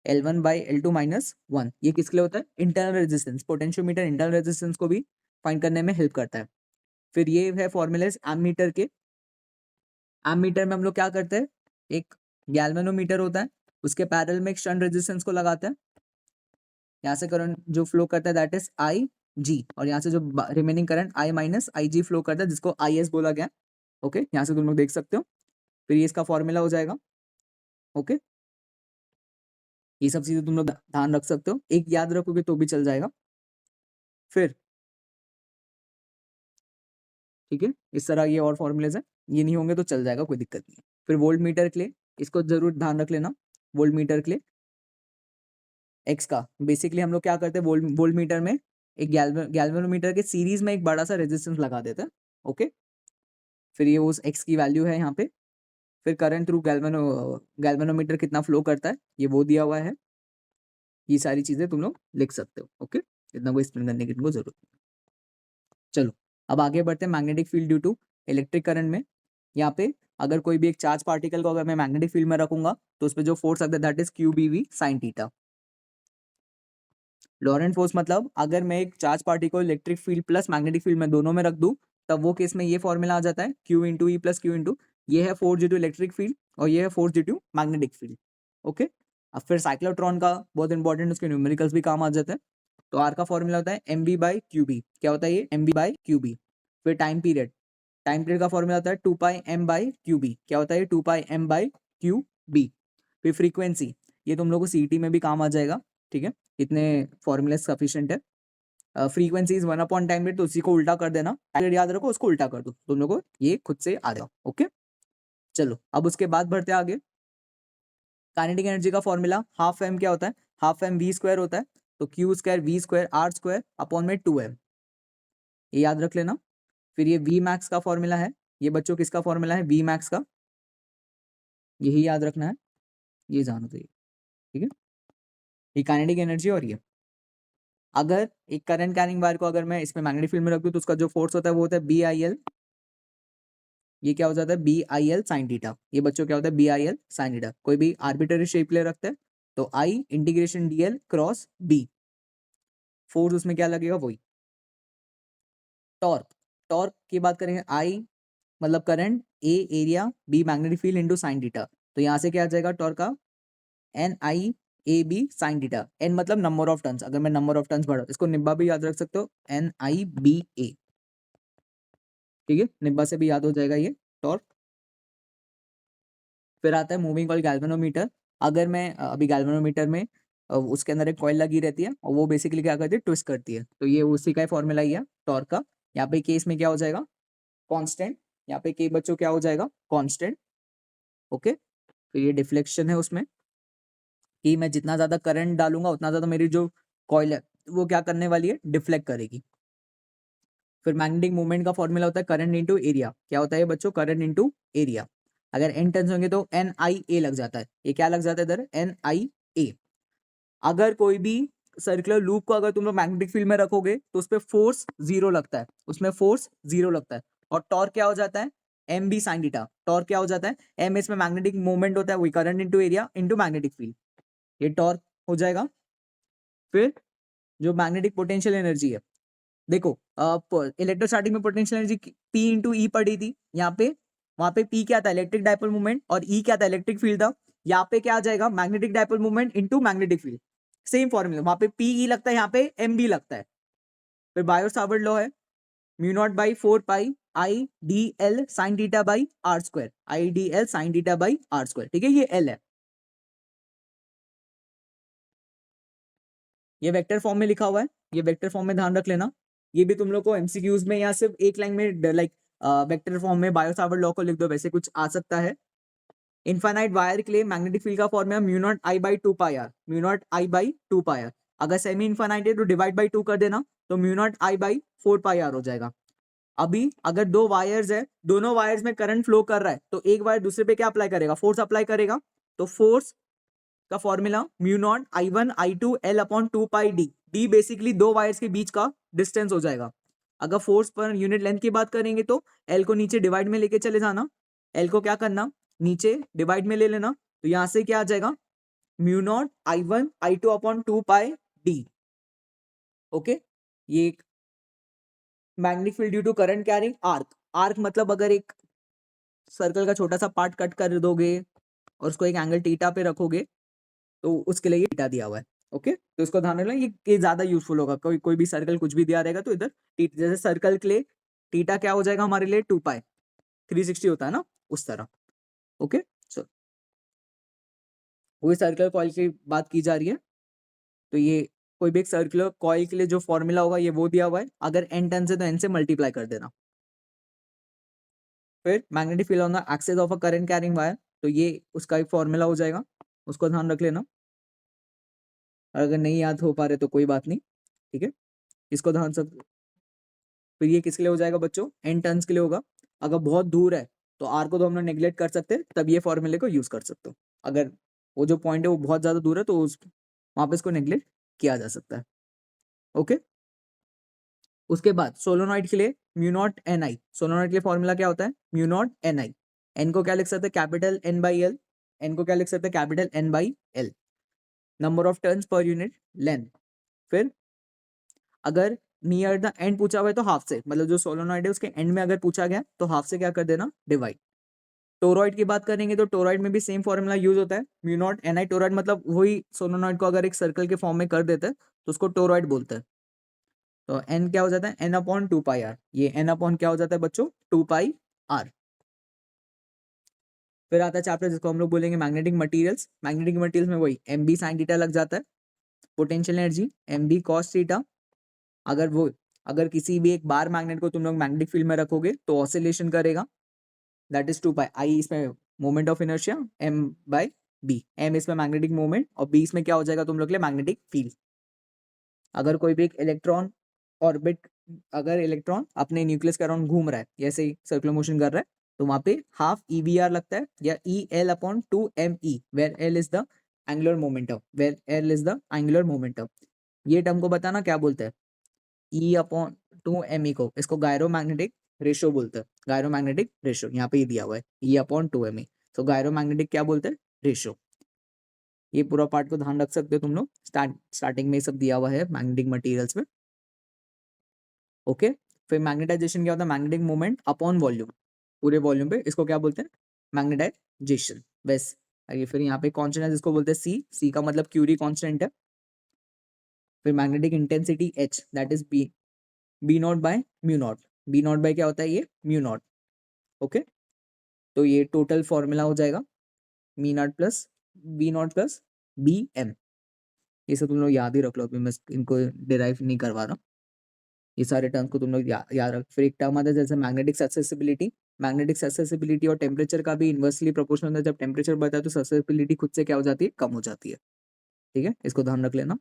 L1 बाई L2 माइनस 1। ये किसके लिए होता है, internal resistance. Potentiometer internal resistance को भी फाइंड करने में हेल्प करता है। फिर ये है फॉर्मूलाज एमीटर के। एमीटर में हम लोग क्या करते हैं, एक गैल्वेनोमीटर होता है, उसके पैरेलल में एक शंट रेजिस्टेंस को लगाते हैं। यहाँ से करंट जो फ्लो करता है दैट इज आई जी, और यहाँ से जो remaining current I minus I G flow करता है, जिसको आई एस बोला गया। ओके, यहाँ से तुम लोग देख सकते हो। फिर ये इसका फॉर्मूला हो जाएगा। ओके, ये सब चीजें तुम लोग ध्यान रख सकते हो, एक याद रखोगे तो भी चल जाएगा। फिर ठीक है, इस तरह ये और फॉर्मूलेज है, ये नहीं होंगे तो चल जाएगा, कोई दिक्कत नहीं। फिर वोल्ट मीटर के लिए इसको जरूर ध्यान रख लेना। वोल्ट मीटर के लिए एक्स का बेसिकली हम लोग क्या करते हैं, वोल्ट मीटर में एक गैल्वेनोमीटर के सीरीज में एक बड़ा सा रेजिस्टेंस लगा देते हैं। ओके, फिर ये उस एक्स की वैल्यू है यहाँ पे। फिर करंट थ्रू गैल्वेनोमीटर कितना फ्लो करता है ये वो दिया हुआ है। ये सारी चीजें तुम लोग लिख सकते हो। ओके, इतना कोई एक्सप्लेन करने की तुमको जरूरत नहीं। चलो अब आगे बढ़ते हैं magnetic field due to electric current में। यहाँ पे अगर कोई भी एक चार्ज पार्टिकल को अगर मैं मैग्नेटिक फील्ड में रखूंगा तो उस पर जो फोर्स आता है that is Q B V sine theta. Lorentz force मतलब अगर मैं एक चार्ज पार्टिकल को electric field plus magnetic field में दोनों में रख दूं, तब वो केस में ये फॉर्मूला आ जाता है Q into E plus Q into, ये है force due to electric field और ये है force due to magnetic field. Okay, अब फिर साइक्लोट्रॉन का बहुत इंपॉर्टेंट, उसके न्यूमेरिकल्स भी काम आ जाते हैं। तो आर का फॉर्मूला होता है M B by Q B. क्या होता है ये, M B by Q B. फिर टाइम पीरियड, टाइम पीरियड का फॉर्मूला होता है 2 pi M by Q B. क्या होता है ये, 2 pi M by Q B. फिर फ्रीक्वेंसी, ये तुम लोग को सीईटी में भी काम आ जाएगा, ठीक है, इतने फॉर्मूले सफिशिएंट है। फ्रीक्वेंसी इज 1/टाइम पीरियड, तो उसी को उल्टा कर देना, टाइम पीरियड याद रखो, उसको उल्टा कर दो, तुम लोग को ये खुद से आ जाओ। ओके, चलो अब उसके बाद बढ़ते हैं आगे। काइनेटिक एनर्जी का फॉर्मूला हाफ एम क्या होता है, हाफ एम वी स्क्वायर होता है, तो Q square V square R square upon में 2m, ये याद रख लेना। फिर ये वी मैक्स का फॉर्मूला है, ये बच्चों किसका फॉर्मूला है, वी मैक्स का, यही याद रखना है, ये जानो चाहिए, ठीक है, ये काइनेटिक एनर्जी। और ये अगर एक करंट कैरिंग वायर को अगर मैं इसमें मैग्नेटिक फील्ड में रख दूं तो उसका जो फोर्स होता है वो होता है बी आई एल, ये क्या हो जाता है b I l sine theta, ये बच्चों क्या होता है b I l sine theta. कोई भी आर्बिटरी शेप ले रखते हैं तो I integration d l cross b, force उसमें क्या लगेगा वही। टॉर्क, टॉर्क की बात करेंगे, आई मतलब current, a area, b magnetic field into sine theta, तो यहाँ से क्या आ जाएगा टॉर्क का n I a b sine theta, n मतलब नंबर ऑफ टर्न्स, अगर मैं नंबर ऑफ टर्न्स बढ़ा इसको निब्बा भी याद रख सकते हो, एन आई बी ए, ठीक है, निब्बा से भी याद हो जाएगा ये टॉर्क। फिर आता है मूविंग कॉइल गैल्वेनोमीटर, अगर मैं अभी गैल्वेनोमीटर में उसके अंदर एक कॉइल लगी रहती है और वो बेसिकली क्या करती है ट्विस्ट करती है, तो ये उसी का फॉर्मूला ही है टॉर्क का। यहाँ पे केस में क्या हो जाएगा कांस्टेंट, यहाँ पे के बच्चों क्या हो जाएगा कांस्टेंट। ओके, तो ये डिफ्लेक्शन है उसमें कि मैं जितना ज्यादा करंट डालूंगा उतना ज्यादा मेरी जो कॉइल है वो क्या करने वाली है डिफ्लेक्ट करेगी। फिर मैग्नेटिक मूवमेंट का फॉर्मूला होता है करंट इनटू एरिया, क्या होता है बच्चों करंट इनटू एरिया, अगर एन टर्न्स होंगे तो एन आई ए लग जाता है, ये क्या लग जाता है इधर एन आई ए। अगर कोई भी सर्कुलर लूप को अगर तुम लोग मैग्नेटिक फील्ड में रखोगे तो उस पर फोर्स जीरो लगता है, उसमें फोर्स जीरो लगता है, और टॉर्क क्या हो जाता है M B sine theta, torque क्या हो जाता है एम, इसमें मैग्नेटिक मूवमेंट होता है वही current into area into magnetic field, ये टॉर्क हो जाएगा। फिर जो मैग्नेटिक पोटेंशियल एनर्जी है, देखो इलेक्ट्रोस्टैटिक में पोटेंशियल एनर्जी पी इंटू ई पड़ी थी, यहाँ पे वहां पे पी क्या था इलेक्ट्रिक डाइपोल मूवमेंट और ई क्या था इलेक्ट्रिक फील्ड था, यहाँ पे क्या आ जाएगा magnetic dipole movement into magnetic field, same formula, वहां पे पी ई लगता है यहाँ पे एम बी लगता है। फिर बायो सावर्ट लॉ है mu naught by 4 pi I D L sine theta by are square, I D L sine theta by are square, ठीक है, ये एल है, ये वेक्टर फॉर्म में लिखा हुआ है, ये वेक्टर फॉर्म में ध्यान रख लेना, ये भी तुम लोग को एमसीक्यूज में या सिर्फ एक लाइन में लाइक वेक्टर फॉर्म में बायो सावर्ट लॉ को लिख दो वैसे कुछ आ सकता है। इनफाइनाइट वायर के लिए मैग्नेटिक फील्ड का formula mu naught I by 2 pi R, mu naught I by 2 pi R, अगर सेमी इनफाइनाइट है तो डिवाइड बाई 2 कर देना, तो mu naught I by 4 pi R हो जाएगा। अभी अगर दो वायर्स है, दोनों वायर्स में करंट फ्लो कर रहा है, तो एक वायर दूसरे पे क्या अप्लाई करेगा फोर्स अप्लाई करेगा, तो फोर्स का formula mu naught I one I two L upon 2 pi D, D basically दो वायर्स के बीच का डिस्टेंस हो जाएगा। अगर फोर्स पर यूनिट लेंथ की बात करेंगे तो एल को नीचे डिवाइड में लेके चले जाना, एल को क्या करना नीचे डिवाइड में ले लेना, तो यहां से क्या आ जाएगा mu naught I one I two upon 2 pi d. Okay, ये magnetic field due to current carrying arc, arc मतलब अगर एक सर्कल का छोटा सा पार्ट कट कर दोगे और उसको एक एंगल टीटा पे रखोगे तो उसके लिए ये टीटा दिया हुआ है। ओके, तो इसको ध्यान रखना, ये ज्यादा यूजफुल होगा, कोई कोई भी सर्कल कुछ भी दिया रहेगा तो इधर जैसे सर्कल के लिए टीटा क्या हो जाएगा हमारे लिए 2 पाई, 360 होता है ना उस तरह। ओके, चलो वही सर्कल कॉइल की बात की जा रही है, तो ये कोई भी एक सर्कुलर कॉइल के लिए जो फॉर्मूला होगा ये वो दिया हुआ है, अगर एन टर्न से तो एन से मल्टीप्लाई कर देना। फिर magnetic field on the axis of a current carrying wire, तो ये उसका एक फॉर्मूला हो जाएगा, उसको ध्यान रख लेना, अगर नहीं याद हो पा रहे तो कोई बात नहीं, ठीक है, इसको ध्यान से। फिर ये किसके लिए हो जाएगा बच्चों एन टर्न्स के लिए होगा, अगर बहुत दूर है तो आर को तो हम लोग नेग्लेक्ट कर सकते हैं, तब ये फॉर्मूले को यूज कर सकते हो, अगर वो जो पॉइंट है वो बहुत ज्यादा दूर है तो उस वहां पे इसको नेग्लेक्ट किया जा सकता है। ओके, उसके बाद सोलोनॉइड के लिए mu naught N I, solenoid के लिए फॉर्मूला क्या होता है mu naught N I, N को क्या लिख सकते हैं capital N by L, N को क्या लिख सकते हैं capital N by L, number of turns per unit length. फिर अगर नियर द एंड पूछा हुआ है तो हाफ से, मतलब जो सोलोनॉइड है उसके एंड में अगर पूछा गया तो हाफ से क्या कर देना डिवाइड। टोरॉइड की बात करेंगे तो टोरॉइड में भी सेम फॉर्मूला यूज होता है म्यू नॉट एन आई, टोरॉइड मतलब वही सोलोनॉइड को अगर एक सर्कल के फॉर्म में कर देते हैं तो उसको टोरॉइड बोलते हैं। तो एन क्या हो जाता है एन अपॉन 2 पाई आर, ये एन अपॉन क्या हो जाता है बच्चों 2 पाई आर। फिर आता है चैप्टर जिसको हम लोग बोलेंगे मैग्नेटिक मटेरियल्स। मैग्नेटिक मटेरियल्स में वही एम बी साइन थीटा लग जाता है, potential energy M B cos theta. अगर किसी भी एक बार मैग्नेट को तुम लोग मैग्नेटिक फील्ड में रखोगे तो ऑसिलेशन करेगा, दैट इज 2 पाई आई इसमें moment of inertia, M by B, M इसमें मैग्नेटिक मोमेंट और बी इसमें क्या हो जाएगा तुम लोग के लिए मैग्नेटिक फील्ड। अगर कोई भी एक इलेक्ट्रॉन ऑर्बिट, अगर इलेक्ट्रॉन अपने न्यूक्लियस के अराउंड घूम रहा है, ऐसे ही सर्कुलर मोशन कर रहा है, तो वहां पे हाफ EVR लगता है या EL/2ME, where L is the angular momentum, where L is the angular momentum. ये टर्म को बताना क्या बोलते हैं, E/2ME को, इसको गायरोमैग्नेटिक रेशियो बोलते हैं, गायरोमैग्नेटिक रेशियो। यहाँ पे ये दिया हुआ है E/2ME, तो गायरोमैग्नेटिक क्या बोलते हैं, रेशियो। ये पूरा पार्ट को ध्यान रख सकते हो तुम लोग, स्टार्टिंग में ये सब दिया हुआ है मैग्नेटिक मटेरियल्स में। ओके, फिर मैग्नेटाइजेशन क्या होता है, मैग्नेटिक मोमेंट अपॉन वॉल्यूम, पूरे वॉल्यूम पे, इसको क्या बोलते हैं, मैग्नेटाइजेशन। बस आइए, फिर यहाँ पे कॉन्स्टेंट है जिसको बोलते हैं सी का मतलब क्यूरी कॉन्स्टेंट है। फिर magnetic intensity H, that is B naught by mu naught, B naught by क्या होता है, ये म्यू नॉट। ओके, तो ये टोटल फॉर्मूला हो जाएगा मी naught plus B naught plus B M. ये सब तुम लोग याद ही रख लो, अभी मैं इनको डिराइव नहीं करवा रहा, ये सारे टर्म्स को तुम लोग याद रख। फिर एक टर्म आता है जैसे मैग्नेटिक ससेसिबिलिटी, मैग्नेटिक ससेसिबिलिटी और टेम्परेचर का भी इन्वर्सली प्रोपोर्शनल होता है, जब टेम्परेचर बढ़ता है तो ससेसिबिलिटी खुद से क्या हो जाती है, कम हो जाती है। ठीक है, इसको ध्यान रख लेना।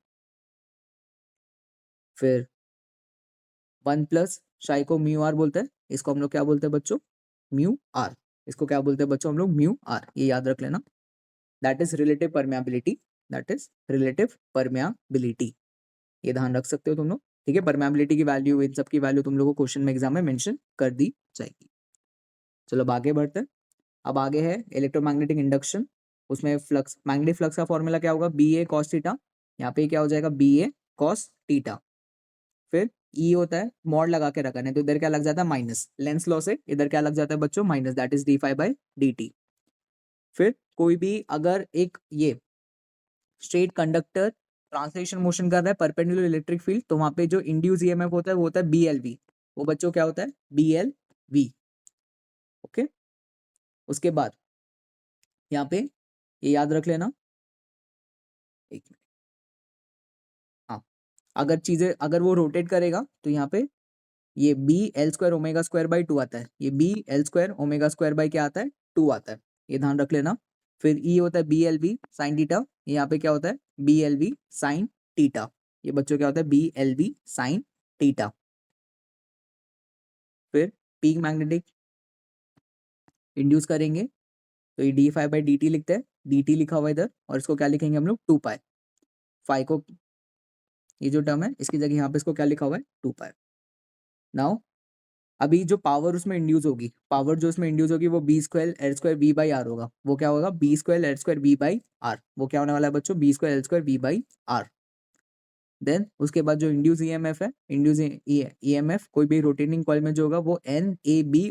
फिर 1 प्लस शाई को म्यू आर बोलते हैं, इसको हम लोग क्या बोलते हैं बच्चों, म्यू आर। इसको क्या बोलते हैं बच्चों हम लोग, म्यू आर, ये याद रख लेना। That is relative permeability, that is relative permeability, ये ध्यान रख सकते हो तुम लोग। ठीक है, परमेबिलिटी की वैल्यू, इन सब की वैल्यू तुम लोगों को क्वेश्चन में एग्जाम में मेंशन कर दी जाएगी। चलो अब आगे बढ़ते हैं। अब आगे है इलेक्ट्रोमैग्नेटिक इंडक्शन, उसमें फ्लक्स, मैग्नेटिक फ्लक्स का फॉर्मूला क्या होगा, बी ए कॉस थीटा, यहाँ पे क्या हो जाएगा बी ए कॉस थीटा। फिर ई होता है, मॉड लगा के रखा है तो इधर क्या लग जाता है माइनस, लेंस लॉ से इधर क्या लग जाता है बच्चों, माइनस, दैट इज d5/dt। फिर कोई भी अगर एक ये स्ट्रेट कंडक्टर ट्रांसलेशन मोशन कर रहा है परपेंडिकुलर इलेक्ट्रिक फील्ड, तो वहां पे जो इंड्यूस ईएमएफ होता है वो होता है BLV, वो बच्चों क्या होता है BLV। ओके, उसके बाद यहाँ पे ये याद रख लेना, एक मिनट, हाँ, अगर वो रोटेट करेगा तो यहाँ पे ये B L² ω² / 2 आता है, ये B L² ω² क्या आता है, 2 आता है, ये ध्यान रख लेना। फिर E होता है BLV साइन थीटा, यहाँ पे क्या होता है BLV साइन थीटा, ये बच्चों क्या होता है BLV साइन थीटा। फिर पीक मैग्नेटिक इंड्यूस करेंगे तो ये d5/dt लिखते हैं, dt लिखा हुआ इधर, और इसको क्या लिखेंगे हम लोग 2 पाई, फाई को, ये जो टर्म है इसकी जगह यहाँ पे इसको क्या लिखा हुआ है 2 पाई। नाउ अभी जो पावर उसमें इंड्यूस होगी, पावर जो उसमें इंड्यूस होगी वो B²L² V/R होगा, वो क्या होगा B²L² V/R, वो क्या होने वाला है बच्चों B²L² V/R। देन उसके बाद जो इंड्यूस ईएमएफ है, इंड्यूस ईएमएफ कोई भी रोटेटिंग कॉइल में जो होगा वो NAB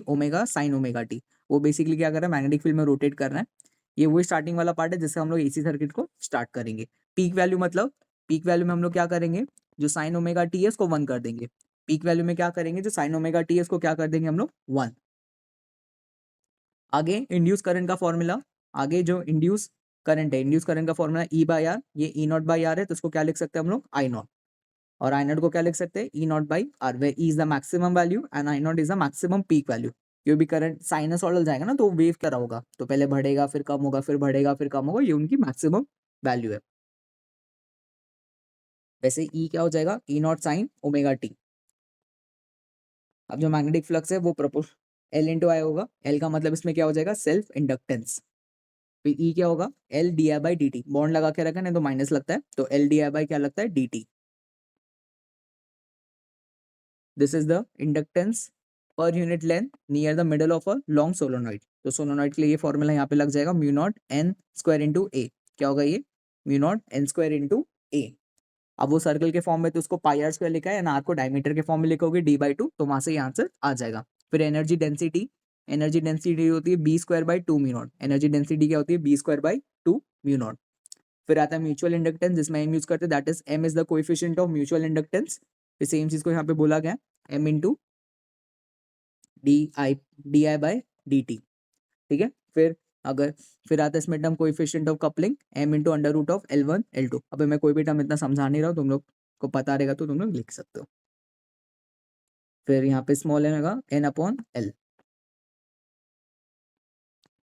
sin ωt, वो बेसिकली क्या कर रहा है, मैग्नेटिक फील्ड में रोटेट कर रहा है। ये वही स्टार्टिंग वाला पार्ट है जिससे हम लोग एसी सर्किट को स्टार्ट करेंगे। पीक वैल्यू मतलब, पीक वैल्यू में हम लोग क्या करेंगे, जो साइन ओमेगा टी है उसको 1 कर देंगे, पीक वैल्यू में क्या करेंगे, जो साइन ओमेगा टी है उसको क्या कर देंगे हम लोग 1। आगे इंड्यूस करंट का फॉर्मूला, आगे जो इंड्यूस करंट है, इंड्यूस करंट का फॉर्मूला E/R, ये E0/R है, तो इसको क्या लिख सकते हैं हम लोग I0, और I0 को क्या लिख सकते हैं E0/R, where E is the maximum value and I0 is the maximum peak value। क्यों भी करंट साइनसॉइडल जाएगा ना तो वेव क्या होगा, तो पहले बढ़ेगा फिर कम होगा, फिर बढ़ेगा फिर कम होगा, ये उनकी मैक्सिमम वैल्यू है। वैसे E क्या हो जाएगा E0 sin ωt। अब जो मैग्नेटिक फ्लक्स है वो L into I होगा, L का मतलब इसमें क्या हो जाएगा सेल्फ इंडक्टेंस। फिर E क्या होगा LdI/dt, बॉन्ड लगा के रखा नहीं तो माइनस लगता है, तो LdI क्या लगता है dt। This is the inductance पर unit length near the middle of a long solenoid, तो सोलोनॉइड के लिए ये फॉर्मूला यहाँ पे लग जाएगा μ0n² × a, क्या होगा ये μ0n² × a। अब वो सर्कल के फॉर्म में तो उसको πr² लिखा है, आर को डायमीटर के फॉर्म में लिखोगे d/2, तो वहां से ये आंसर आ जाएगा। फिर एनर्जी डेंसिटी, एनर्जी डेंसिटी होती है B² / 2 μ0, एनर्जी डेंसिटी क्या होती है B² / 2 μ0। फिर आता है म्यूचुअल इंडक्टेंस जिसमें एम यूज करते हैं, that is M is the coefficient of mutual inductance. फिर सेम चीज को यहाँ पे बोला गया एम इंटू डी आई/dt, ठीक है। फिर अगर फिर आता है इसमें term coefficient of coupling m into under root of L1 L2। अबे मैं कोई भी टर्म इतना समझा नहीं रहा हूँ, तुम लोग को पता रहेगा तो तुम लोग लिख सकते हो। फिर यहाँ पे स्मॉल एन होगा n अपॉन L।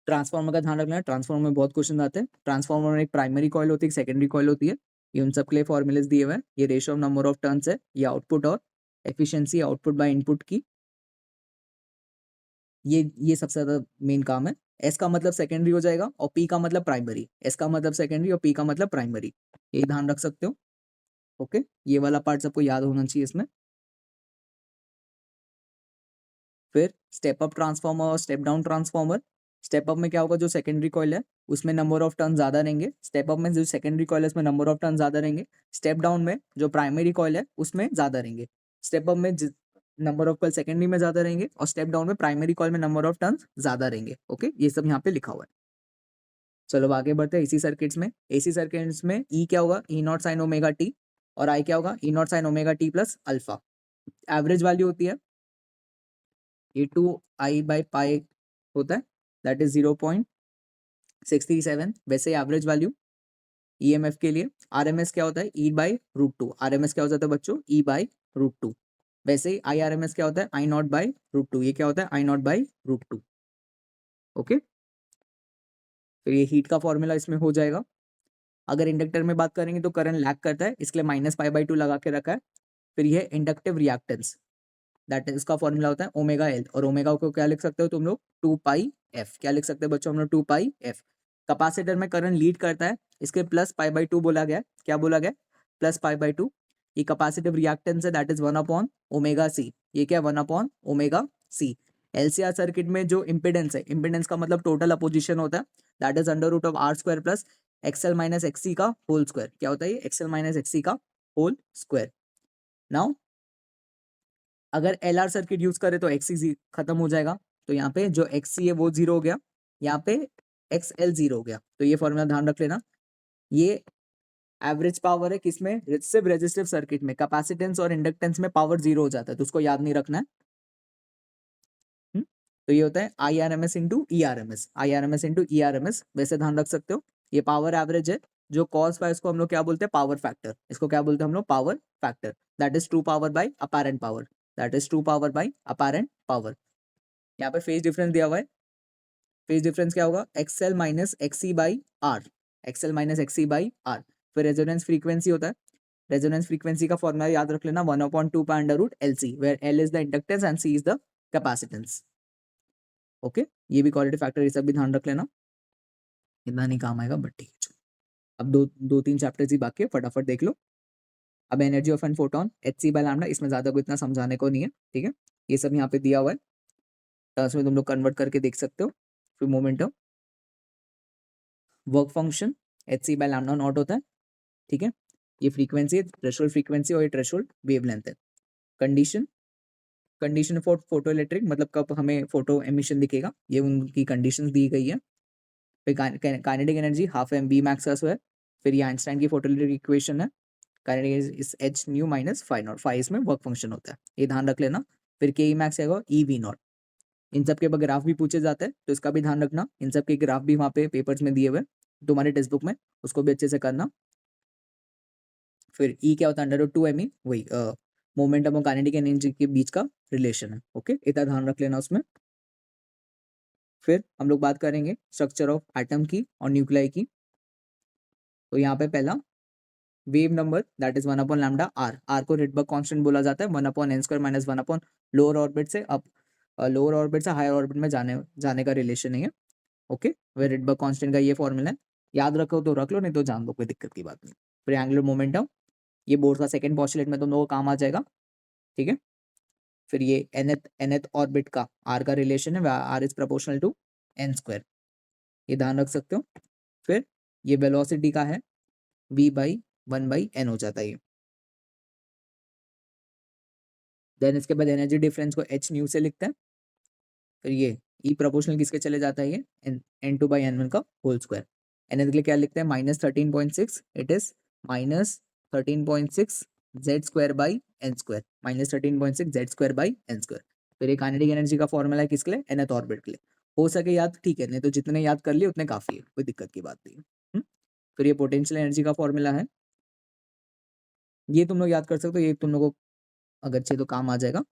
ट्रांसफार्मर का ध्यान रखना है, ट्रांसफार्मर में बहुत क्वेश्चन आते हैं। ट्रांसफार्मर में एक प्राइमरी कॉइल होती है, एक सेकेंडरी कॉइल होती है। ये उन सब के लिए फॉर्मूलेस दिए हुए हैं। ये ratio of number of turns है, ये आउटपुट और एफिशिएंसी आउटपुट बाय इनपुट की, ये सबसे ज्यादा मेन काम है। एस का मतलब सेकेंडरी हो जाएगा और पी का मतलब प्राइमरी। एस का मतलब सेकेंडरी और पी का मतलब प्राइमरी, ये ध्यान रख सकते हो। ओके, ये वाला पार्ट सबको याद होना चाहिए इसमें। फिर स्टेप अप ट्रांसफार्मर और step down transformer. Step up में क्या होगा, जो सेकेंडरी कॉइल है उसमें नंबर ऑफ टर्न ज्यादा रहेंगे। स्टेप अप में जो सेकेंडरी कॉइल है उसमें नंबर ऑफ टर्न ज्यादा रहेंगे। स्टेप डाउन में जो प्राइमरी कॉइल है उसमें ज्यादा रहेंगे। स्टेप अप में नंबर ऑफ कॉइल सेकेंडरी में ज्यादा रहेंगे और स्टेप डाउन में प्राइमरी कॉइल में नंबर ऑफ टर्न ज्यादा रहेंगे। ओके, ये सब यहाँ पे लिखा हुआ है। चलो अब आगे बढ़ते हैं एसी सर्किट्स में। एसी सर्किट्स में ई क्या होगा, e naught sine omega t, और आई क्या होगा, e naught sine omega T plus alpha. Average value होती है ए टू आई बाई पाई होता है, दैट इज 0.637। वैसे एवरेज वैल्यू ईएमएफ के लिए आरएमएस क्या होता है, ई बाई रूट टू। आरएमएस क्या हो जाता है बच्चों, ई बाई रूट टू। वैसे ही आई आर एम एस क्या होता है, I naught by root two. ये क्या होता है, I naught by root two. Okay, फिर ये हीट का फॉर्मूला इसमें हो जाएगा। अगर इंडक्टर में बात करेंगे तो करंट लैग करता है, इसके लिए माइनस पाई बाई टू लगा के रखा है। फिर ये इंडक्टिव रिएक्टेंस, दैट इज इसका फॉर्मूला होता है ओमेगा एल, और ओमेगा को क्या लिख सकते हो तुम लोग, 2 पाई एफ। क्या लिख सकते हो बच्चों हम लोग, 2 पाई एफ। कैपेसिटर में करंट लीड करता है, इसके प्लस पाई बाई टू बोला गया है। क्या बोला गया, प्लस पाई बाई टू। ये कैपेसिटिव रिएक्टेंस है, दैट इज 1/ओमेगा सी। ये क्या है, 1/ओमेगा सी। एलसीआर सर्किट में जो इम्पिडेंस है, इम्पिडेंस का मतलब टोटल अपोजिशन होता है, that is under root of R square plus XL minus XC का होल स्क्वायर। क्या होता है ये, एक्सएल माइनस एक्ससी का होल स्क्वायर। नाउ अगर एल आर सर्किट यूज करें तो एक्सी खत्म हो जाएगा, तो यहाँ पे जो एक्सी है वो जीरो हो गया, यहाँ पे एक्स एल जीरो हो गया। तो ये फॉर्मूला ध्यान रख लेना। ये एवरेज पावर है किसमें, सिर्फ रेजिस्टिव सर्किट में। कैपेसिटेंस और इंडक्टेंस में पावर जीरो हो जाता है, तो उसको याद नहीं रखना है। तो ये होता है I R M S into E R M S, I R M S into E R M S, वैसे ध्यान रख सकते हो। ये पावर एवरेज है। जो कॉस फाई इसको हम लोग क्या बोलते हैं, पावर फैक्टर। इसको क्या बोलते हैं हम लोग, power factor. That is true power by apparent power, that is true power by apparent power. यहाँ पे फेज डिफरेंस दिया हुआ है। फेज डिफरेंस क्या होगा, XL minus XC by R, XL minus XC by R. फिर रेजोनेंस फ्रीक्वेंसी होता है। रेजोनेंस फ्रीक्वेंसी का फॉर्मूला याद रख लेना, 1/2 pi under root L C, where L is the inductance and C is the capacitance. Okay, ये भी quality factor, ये सब भी ध्यान रख लेना, इतना नहीं काम आएगा बट ठीक है। चलो, अब दो तीन चैप्टर्स ही बाकी है, फटाफट देख लो। अब energy of an photon H C by lambda, इसमें ज्यादा को इतना समझाने को नहीं है, ठीक है। ये सब यहाँ पे दिया हुआ है, टर्म्स में तुम लोग कन्वर्ट करके देख सकते हो। फिर momentum, work function H C by lambda naught होता है, ठीक है। ये फ्रीक्वेंसी है, थ्रेशोल्ड फ्रीक्वेंसी, और ये थ्रेशोल्ड वेवलेंथ है। Condition, condition for photo electric मतलब कब हमें फोटो एमिशन दिखेगा, ये उनकी कंडीशंस दी गई है। फिर kinetic energy half M B max का है। फिर ये आइंस्टाइन की फोटो इलेक्ट्रिक इक्वेशन है, kinetic energy is H nu minus phi naught, phi इसमें वर्क फंक्शन होता है, ये ध्यान रख लेना। फिर के ई मैक्स है ई वी नॉट। इन सब के ग्राफ भी पूछे जाते हैं, तो इसका भी ध्यान रखना। इन सब के ग्राफ भी वहाँ पे पेपर्स में दिए हुए तुम्हारे टेक्स्ट बुक में, उसको भी अच्छे से करना। फिर ई क्या होता है, under root two M E, वही मोमेंटम और काइनेटिक एनर्जी के बीच का रिलेशन है। ओके, इतना ध्यान रख लेना उसमें। फिर हम लोग बात करेंगे स्ट्रक्चर ऑफ एटम की और न्यूक्लियाई की। तो यहाँ पे पहला वेव नंबर, दैट इज 1/लैम्डा आर। आर को रिडबर्ग कांस्टेंट बोला जाता है, 1/n² माइनस 1 लोअर ऑर्बिट से अप, लोअर ऑर्बिट से हायर ऑर्बिट में जाने जाने का रिलेशन है। ओके, वे रिडबर्ग कांस्टेंट का ये फॉर्मूला है, याद रखो तो रख लो, नहीं तो जान लो, कोई दिक्कत की बात नहीं। फिर एंगुलर मोमेंटम, ये बोर्ड का सेकंड पॉस्टुलेट में तुम लोगों को काम आ जाएगा, ठीक है। फिर ये nth ऑर्बिट का आर का रिलेशन है, R is proportional to n², ये ध्यान रख सकते हो। फिर ये वेलोसिटी का है, v/1/n हो जाता है ये। देन इसके बाद एनर्जी डिफरेंस को h न्यू से लिखते हैं। फिर ये ई प्रोपोर्शनल किसके चले जाता है, ये n2/n1 का होल स्क्वायर। एन के लिए क्या लिखते हैं, -13.6, इट इज -13.6 z²/n², -13.6 z²/n²। फिर ये काइनेटिक एनर्जी का फॉर्मूला है किसके लिए, nth ऑर्बिट के लिए, हो सके याद ठीक है, नहीं तो जितने याद कर लिए उतने काफी है, कोई दिक्कत की बात नहीं है। फिर ये पोटेंशियल एनर्जी का फॉर्मूला है, ये तुम लोग याद कर सकते हो, ये तुम लोगों को अगर चाहिए तो काम आ जाएगा।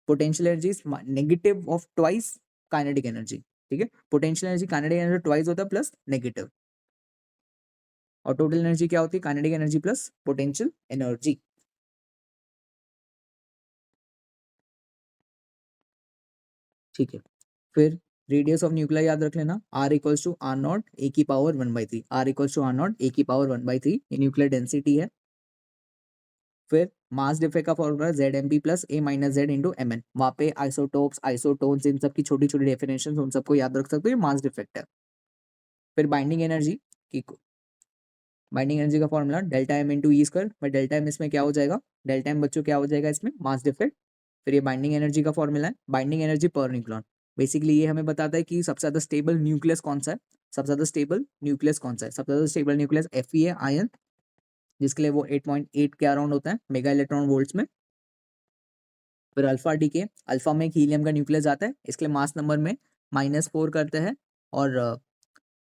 Potential energy is negative of twice kinetic energy, ठीक है। Potential energy kinetic energy twice होता है प्लस नेगेटिव, और टोटल एनर्जी क्या होती है, kinetic energy plus potential energy. ठीक है, फिर रेडियस ऑफ न्यूक्लिया याद रख लेना, r equals to r naught a की power 1/3, r equals to r naught a की पावर 1/3, ये न्यूक्लियर डेंसिटी है। फिर मास डिफेक्ट का formula Z m p plus a minus z into m n, वहाँ पे आइसोटोप्स आइसोटोन्स इन सब की छोटी छोटी डेफिनेशन, उन सबको याद रख सकते हो, ये मास डिफेक्ट है। फिर बाइंडिंग एनर्जी की, बाइंडिंग एनर्जी का formula delta M into E square, but delta M इसमें क्या हो जाएगा, डेल्टा एम बच्चों क्या हो जाएगा इसमें, मास डिफेक्ट। फिर ये बाइंडिंग एनर्जी का फॉर्मूला है, बाइंडिंग एनर्जी पर न्यूक्लॉन। बेसिकली ये हमें बताता है कि सबसे ज्यादा स्टेबल न्यूक्लियस कौन सा है, सबसे ज्यादा स्टेबल न्यूक्लियस कौन सा है, सबसे ज्यादा स्टेबल न्यूक्लियस Fe है, आयन, जिसके लिए वो 8.8 के अराउंड होता है मेगा इलेक्ट्रॉन वोल्ट्स में। फिर अल्फा डी के, अल्फा में एक हीलियम का न्यूक्लियस आता है, इसके लिए मास नंबर में -4 करते हैं, और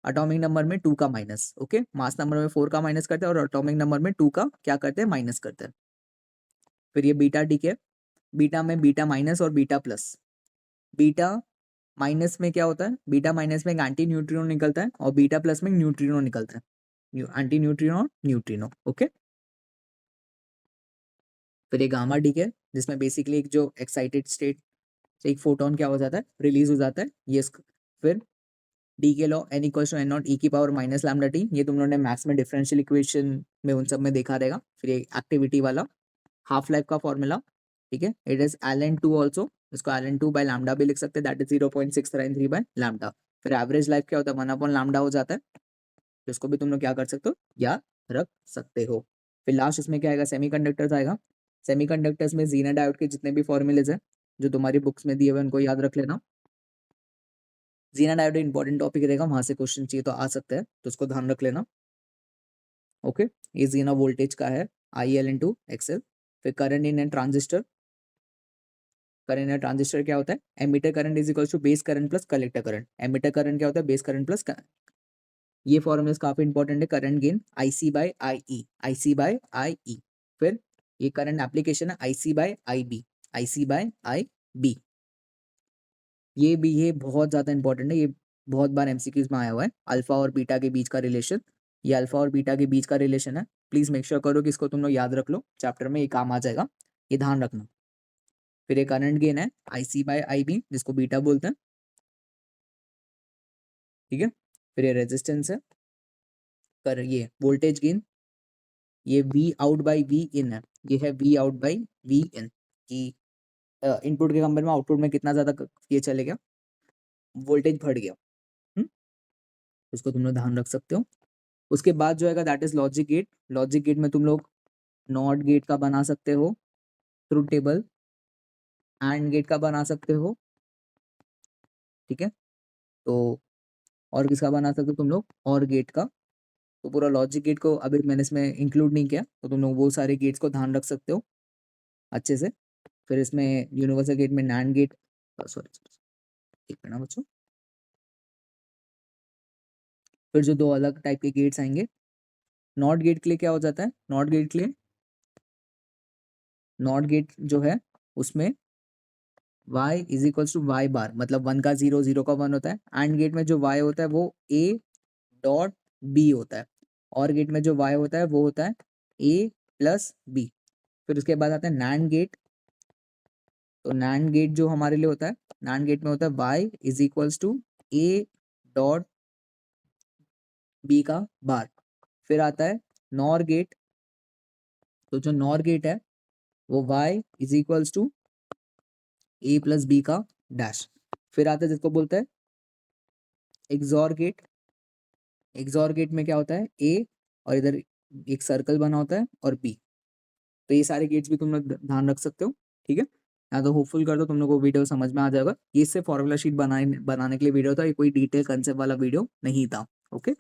एटॉमिक नंबर में 2 का माइनस, ओके, मास नंबर में 4 का माइनस करते हैं और एटॉमिक नंबर में 2 का क्या करते हैं, माइनस करते हैं। फिर ये बीटा डी के, बीटा में बीटा माइनस और बीटा प्लस, बीटा माइनस में क्या होता है, बीटा माइनस में एक एंटी न्यूट्रिनो निकलता है और बीटा प्लस में न्यूट्रिनो निकलता है, एंटी न्यूट्रिनो न्यूट्रिनो, ओके। फिर ये गामा डी के, जिसमें बेसिकली एक जो एक्साइटेड स्टेट से एक फोटोन क्या हो जाता है, रिलीज हो जाता है, ये फिर decay law n equals to n naught e की पावर माइनस लैम्डा टी, ये तुम लोगों ने मैथ्स में डिफरेंशियल इक्वेशन में उन सब में देखा रहेगा। फिर ये एक्टिविटी वाला हाफ लाइफ का फॉर्मूला, ठीक है, इट इज Ln2 ऑल्सो, इसको Ln2 बाय लैम्डा भी लिख सकते हैं, दैट इज 0.693 बाय लैम्डा। फिर एवरेज लाइफ क्या होता है, 1 अपॉन लैम्डा हो जाता है, तो इसको भी तुम लोग क्या कर सकते हो, याद रख सकते हो। फिर लास्ट इसमें क्या आएगा, सेमीकंडक्टर्स आएगा। सेमीकंडक्टर्स में जीना डायोड के जितने भी फॉर्मूलेज हैं जो तुम्हारी बुक्स में दिए हुए उनको याद रख लेना। जीना डायोड इंपॉर्टेंट टॉपिक रहेगा, वहां से क्वेश्चन चाहिए तो आ सकते हैं, तो उसको ध्यान रख लेना, ओके। ये जीना वोल्टेज का है, IL इंटू XL। फिर current in N transistor, current in transistor क्या होता है, emitter current is equals to base current plus collector current, emitter current क्या होता है, बेस करंट प्लस, ये फॉर्मूलाज काफी इंपॉर्टेंट है, current gain IC by IE, IC by IE। फिर ये करंट एप्लीकेशन है IC by IB, IC by IB, ये बहुत ज्यादा इंपॉर्टेंट है, ये बहुत बार MCQs में आया हुआ है, अल्फा और बीटा के बीच का रिलेशन, ये अल्फा और बीटा के बीच का रिलेशन है, प्लीज मेक श्योर करो कि इसको तुम लोग याद रख लो, चैप्टर में ये काम आ जाएगा, ये ध्यान रखना। फिर ये करंट गेन है IC बाय IB, जिसको बीटा बोलते हैं, ठीक है। फिर ये रेजिस्टेंस है, कर ये वोल्टेज गेन, ये V आउट बाई V इन है, ये है V आउट बाई V इन, कि इनपुट के कंपेयर में आउटपुट में कितना ज्यादा ये चले गया, वोल्टेज बढ़ गया, उसको तुम लोग ध्यान रख सकते हो। उसके बाद जो आएगा that is logic gate, logic gate में तुम लोग नॉट गेट का बना सकते हो, ट्रुथ टेबल, एंड गेट का बना सकते हो, ठीक है। तो और किसका बना सकते हो तुम लोग, और गेट का, तो पूरा लॉजिक गेट को अभी मैंने इसमें इंक्लूड नहीं किया, तो तुम लोग वो सारे गेट्स को ध्यान रख सकते हो अच्छे से। फिर इसमें यूनिवर्सल गेट में नैंड गेट, सॉरी एक मिनट ना बच्चों, फिर जो दो अलग टाइप के गेट्स आएंगे, नॉट गेट के लिए क्या हो जाता है, नॉट गेट के लिए, नॉट गेट जो है उसमें y is equals to y bar, मतलब 1 का 0, 0 का 1 होता है, एंड गेट में जो y होता है वो a डॉट b होता है, और गेट में जो y होता है वो होता है a प्लस b। फिर उसके बाद आता है नैंड गेट, तो नैंड गेट जो हमारे लिए होता है, नैंड गेट में होता है y is equals to a dot b का बार। फिर आता है नॉर गेट, तो जो नॉर गेट है वो y is equals to a plus b का डैश। फिर आता है जिसको बोलते हैं एक्सॉर गेट, एक्सॉर गेट में क्या होता है ए, और इधर एक सर्कल बना होता है और बी, तो ये सारे गेट्स भी तुम लोग ध्यान रख सकते हो, ठीक है। या तो होपफुल कर दो, तुम लोग को वीडियो समझ में आ जाएगा, ये सिर्फ फॉर्मूला शीट बनाने के लिए वीडियो था, ये कोई डिटेल कंसेप्ट वाला वीडियो नहीं था, ओके।